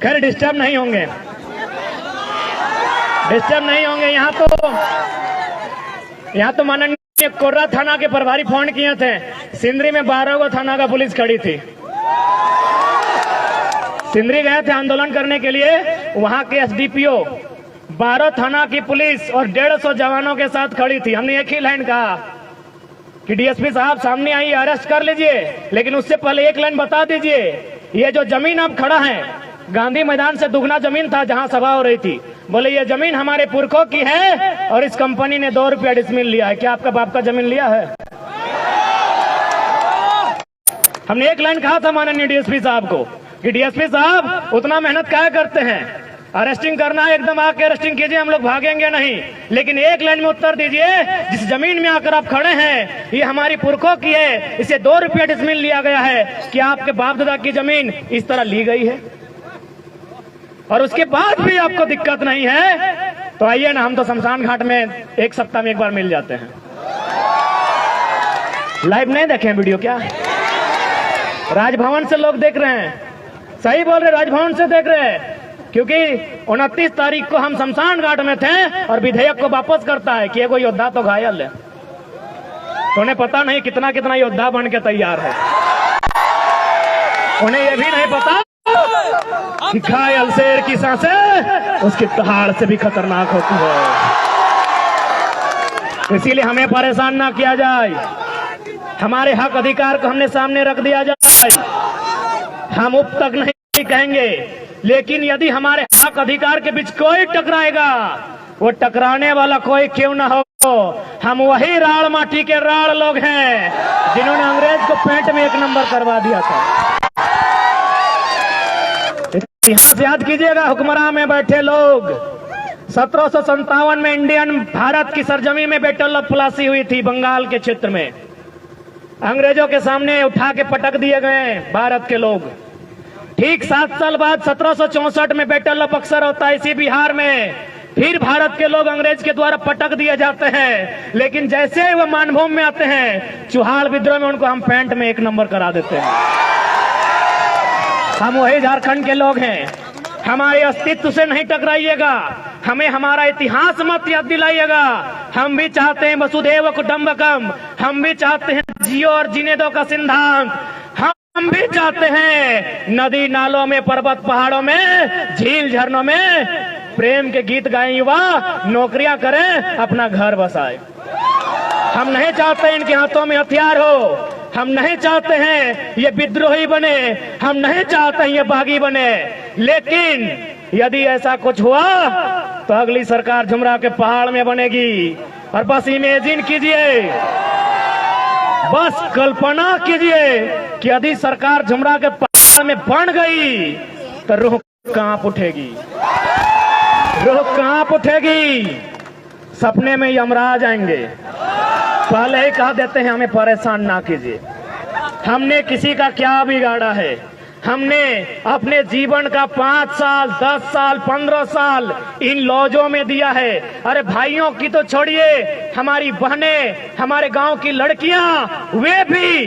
खैर डिस्टर्ब नहीं होंगे, डिस्टर्ब नहीं होंगे। यहाँ तो माननीय कोर्रा थाना के प्रभारी फोन किए थे, सिंदरी में 12 गो थाना का पुलिस खड़ी थी। सिंदरी गए थे आंदोलन करने के लिए, वहां के एसडीपीओ 12 थाना की पुलिस और 150 जवानों के साथ खड़ी थी। हमने एक ही लाइन कहा कि डीएसपी साहब सामने आइए, अरेस्ट कर लीजिए, लेकिन उससे पहले एक लाइन बता दीजिए, ये जो जमीन अब खड़ा है, गांधी मैदान से दुगना जमीन था जहां सभा हो रही थी, बोले ये जमीन हमारे पुरखों की है और इस कंपनी ने 2 रुपया डिसमिल लिया है। क्या आपका बाप का जमीन लिया है? हमने एक लाइन कहा था माननीय डीएसपी साहब को कि डीएसपी साहब उतना मेहनत क्या करते हैं, अरेस्टिंग करना है एकदम आके अरेस्टिंग कीजिए, हम लोग भागेंगे नहीं, लेकिन एक लाइन में उत्तर दीजिए, जिस जमीन में आकर आप खड़े हैं ये हमारी पुरखों की है, इसे 2 रुपया डिसमिल लिया गया है। क्या आपके बाप दादा की जमीन इस तरह ली गई है? और उसके बाद भी आपको दिक्कत नहीं है तो आइए ना, हम तो शमशान घाट में 1 सप्ताह में 1 बार मिल जाते हैं। लाइव नहीं देखे वीडियो क्या? राजभवन से लोग देख रहे हैं, सही बोल रहे, राजभवन से देख रहे हैं, क्योंकि 29 तारीख को हम शमशान घाट में थे और विधेयक को वापस करता है कि कोई योद्धा तो घायल है, तो उन्हें पता नहीं कितना कितना योद्धा बन के तैयार है। उन्हें यह भी नहीं पता कि घायल शेर की सांसें उसकी दहाड़ से भी खतरनाक होती है। इसीलिए हमें परेशान ना किया जाए, हमारे हक अधिकार को हमने सामने रख दिया जाए। हम उप तक नहीं कहेंगे, लेकिन यदि हमारे हक अधिकार के बीच कोई टकराएगा, वो टकराने वाला कोई क्यों ना हो, हम वही राड़ माटी के राड़ लोग हैं जिन्होंने अंग्रेज को पेंट में 1 नंबर करवा दिया था। इतिहास याद कीजिएगा, हुक्मरान में बैठे लोग 1757 में इंडियन भारत की सरजमी में बैटल ऑफ प्लासी हुई थी, बंगाल के क्षेत्र में अंग्रेजों के सामने उठा के पटक दिए गए भारत के लोग। ठीक 7 साल बाद 1764 में बैटल ऑफ बक्सर होता है इसी बिहार में, फिर भारत के लोग अंग्रेज के द्वारा पटक दिए जाते हैं, लेकिन जैसे ही वो मानभूमि में आते हैं, चुहाल विद्रोह में उनको हम पेंट में 1 नंबर करा देते हैं। हम वही झारखंड के लोग हैं, हमारे अस्तित्व से नहीं टकराइएगा, हमें हमारा इतिहास मत याद दिलाइएगा। हम भी चाहते हैं वसुधैव कुटुंबकम, हम भी चाहते हैं जियो और जीने दो का सिद्धांत, हम भी चाहते हैं नदी नालों में, पर्वत पहाड़ों में, झील झरनों में प्रेम के गीत गाएं युवा, नौकरियां करें, अपना घर बसाए। हम नहीं चाहते इनके हाथों में हथियार हो, हम नहीं चाहते हैं ये विद्रोही बने, हम नहीं चाहते हैं ये बागी बने, लेकिन यदि ऐसा कुछ हुआ तो अगली सरकार झुमरा के पहाड़ में बनेगी। और बस इमेजिन कीजिए, बस कल्पना कीजिए कि यदि सरकार झुमरा के पहाड़ में बन गई तो रूह कांप उठेगी, रूह कांप उठेगी। सपने में यमराज आएंगे। पहले ही कह देते हैं हमें परेशान ना कीजिए, हमने किसी का क्या बिगाड़ा है, हमने अपने जीवन का 5 साल 10 साल 15 साल इन लॉजों में दिया है। अरे भाइयों की तो छोड़िए, हमारी बहनें, हमारे गांव की लड़कियां, वे भी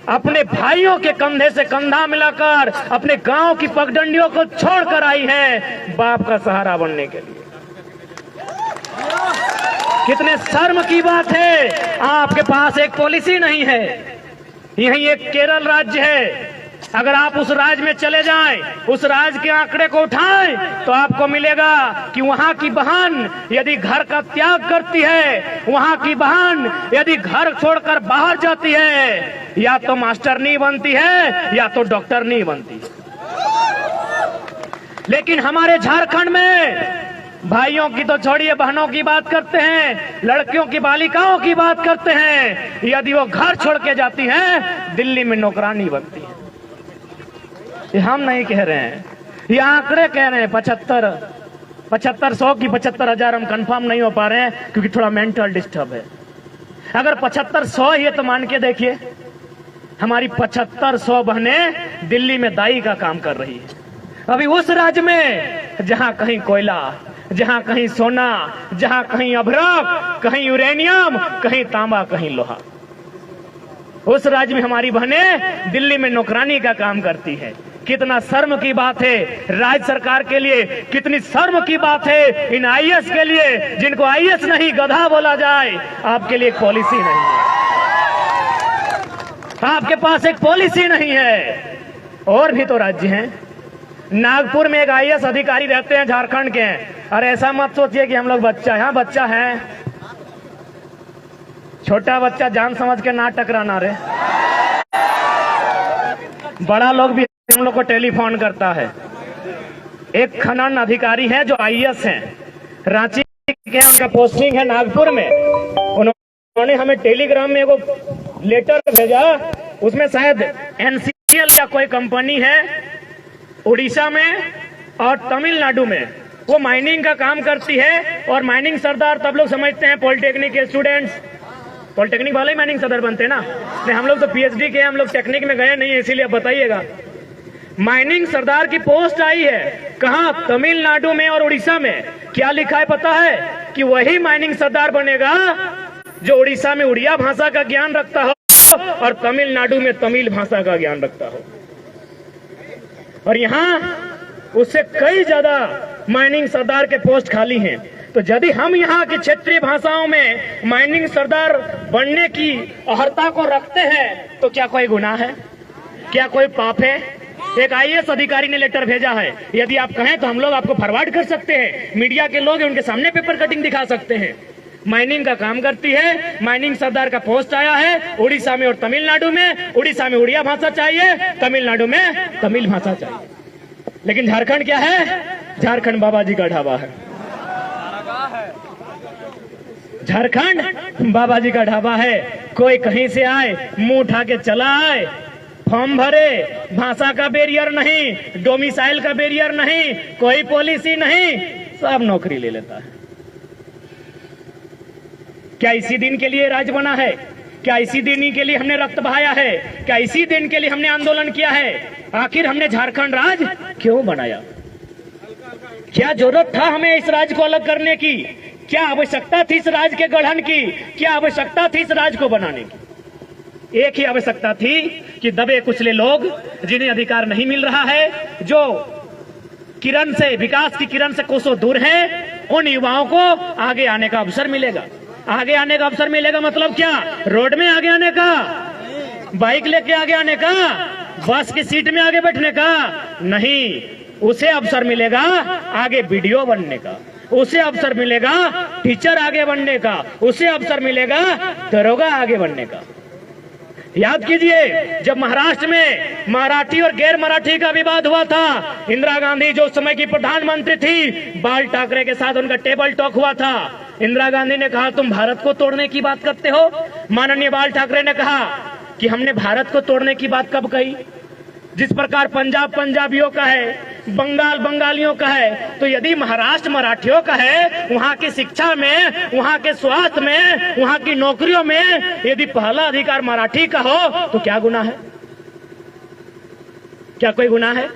अपने भाइयों के कंधे से कंधा मिलाकर अपने गांव की पगडंडियों को छोड़कर आई है बाप का सहारा बनने के लिए। कितने शर्म की बात है, आपके पास एक पॉलिसी नहीं है। यही एक केरल राज्य है, अगर आप उस राज्य में चले जाएं, उस राज्य के आंकड़े को उठाएं, तो आपको मिलेगा कि वहां की बहन यदि घर का त्याग करती है, वहां की बहन यदि घर छोड़कर बाहर जाती है, या तो मास्टर नहीं बनती है या तो डॉक्टर नहीं बनती। लेकिन हमारे झारखंड में भाइयों की तो छोड़िए, बहनों की बात करते हैं, लड़कियों की, बालिकाओं की बात करते हैं, यदि वो घर छोड़ के जाती हैं, दिल्ली में नौकरानी बनती है। ये हम नहीं कह रहे हैं, ये आंकड़े कह रहे हैं। 7500 की 75,000 हम कंफर्म नहीं हो पा रहे हैं क्योंकि थोड़ा मेंटल डिस्टर्ब है। अगर 7500 ही है तो मान के देखिए, हमारी 7500 बहनें दिल्ली में दाई का काम कर रही है। अभी उस राज्य में जहां कहीं कोयला, जहां कहीं सोना, जहां कहीं अभ्रक, कहीं यूरेनियम, कहीं तांबा, कहीं लोहा, उस राज्य में हमारी बहनें दिल्ली में नौकरानी का काम करती है। कितना शर्म की बात है राज्य सरकार के लिए, कितनी शर्म की बात है इन आईएएस के लिए, जिनको आईएएस नहीं गधा बोला जाए। आपके लिए एक पॉलिसी नहीं है, आपके पास एक पॉलिसी नहीं है। और भी तो राज्य हैं, नागपुर में एक आईएएस अधिकारी रहते हैं, झारखंड के हैं। अरे ऐसा मत सोचिए कि हम लोग बच्चा, यहाँ बच्चा है, छोटा बच्चा जान समझ के ना टकराना रे। बड़ा लोग भी हम लोग को टेलीफोन करता है। एक खनन अधिकारी है जो आईएएस हैं, रांची के, उनका पोस्टिंग है नागपुर में। उन्होंने हमें टेलीग्राम में एगो लेटर भेजा, उसमें शायद एनसीएल या कोई कंपनी है उड़ीसा में और तमिलनाडु में, वो माइनिंग का काम करती है। और माइनिंग सरदार तब लोग समझते हैं पॉलिटेक्निक के स्टूडेंट्स, पॉलिटेक्निक वाले ही माइनिंग सरदार बनते हैं ना। नहीं, हम लोग तो पीएचडी के, हम लोग टेक्निक में गए नहीं है, इसीलिए बताइएगा। माइनिंग सरदार की पोस्ट आई है, कहां? तमिलनाडु में और उड़ीसा में। क्या लिखा है पता है? कि वही माइनिंग सरदार बनेगा जो उड़ीसा में उड़िया भाषा का ज्ञान रखता हो और तमिलनाडु में तमिल भाषा का ज्ञान रखता हो। और यहां उससे कई ज्यादा माइनिंग सरदार के पोस्ट खाली हैं। तो यदि हम यहाँ की क्षेत्रीय भाषाओं में माइनिंग सरदार बनने की अर्हता को रखते हैं तो क्या कोई गुनाह है? क्या कोई पाप है? एक आईएएस अधिकारी ने लेटर भेजा है, यदि आप कहें तो हम लोग आपको फॉरवर्ड कर सकते हैं। मीडिया के लोग उनके सामने पेपर कटिंग दिखा सकते हैं। माइनिंग का काम करती है, माइनिंग सरदार का पोस्ट आया है उड़ीसा में और तमिलनाडु में। उड़ीसा में उड़िया भाषा चाहिए, तमिलनाडु में तमिल भाषा चाहिए। लेकिन झारखंड क्या है? झारखंड बाबा जी का ढाबा है। झारखंड बाबा जी का ढाबा है। कोई कहीं से आए, मुंह उठा के चला आए, फॉर्म भरे, भाषा का बैरियर नहीं, डोमिसाइल का बैरियर नहीं, कोई पॉलिसी नहीं, सब नौकरी ले लेता है। क्या इसी दिन के लिए राज्य बना है? क्या इसी दिन के लिए हमने रक्त बहाया है? क्या इसी दिन के लिए हमने आंदोलन किया है? आखिर हमने झारखंड राज्य क्यों बनाया? क्या जरूरत था हमें इस राज्य को अलग करने की? क्या आवश्यकता थी इस राज्य के गठन की? क्या आवश्यकता थी इस राज्य को बनाने की? एक ही आवश्यकता थी कि दबे कुचले लोग, जिन्हें अधिकार नहीं मिल रहा है, जो किरण से, विकास की किरण से कोसों दूर हैं, उन युवाओं को आगे आने का अवसर मिलेगा। आगे आने का अवसर मिलेगा मतलब क्या? रोड में आगे आने का, बाइक लेके आगे आने का, बस की सीट में आगे बैठने का नहीं। उसे अवसर मिलेगा आगे वीडियो बनने का, उसे अवसर मिलेगा टीचर आगे बनने का, उसे अवसर मिलेगा दरोगा आगे बनने का। याद कीजिए, जब महाराष्ट्र में मराठी और गैर मराठी का विवाद हुआ था, इंदिरा गांधी जो उस समय की प्रधानमंत्री थी, बाल ठाकरे के साथ उनका टेबल टॉक हुआ था। इंदिरा गांधी ने कहा, तुम भारत को तोड़ने की बात करते हो? माननीय बाल ठाकरे ने कहा कि हमने भारत को तोड़ने की बात कब कही? जिस प्रकार पंजाब पंजाबियों का है, बंगाल बंगालियों का है, तो यदि महाराष्ट्र मराठियों का है, वहां की शिक्षा में, वहां के स्वास्थ्य में, वहां की नौकरियों में यदि पहला अधिकार मराठी का हो तो क्या गुनाह है? क्या कोई गुनाह है?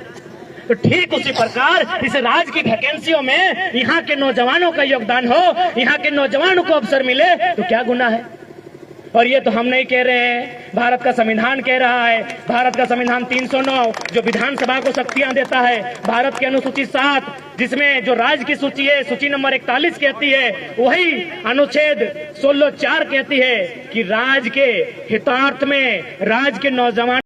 तो ठीक उसी प्रकार इस राज्य की वैकेंसियों में यहाँ के नौजवानों का योगदान हो, यहाँ के नौजवानों को अवसर मिले तो क्या गुनाह है? और ये तो हम नहीं कह रहे हैं, भारत का संविधान कह रहा है। भारत का संविधान 309 जो विधानसभा को शक्तियां देता है, भारत की अनुसूची 7 जिसमें जो राज्य की सूची है, सूची नंबर 41 कहती है, वही अनुच्छेद 16(4) कहती है कि राज्य के हितार्थ में राज्य के नौजवान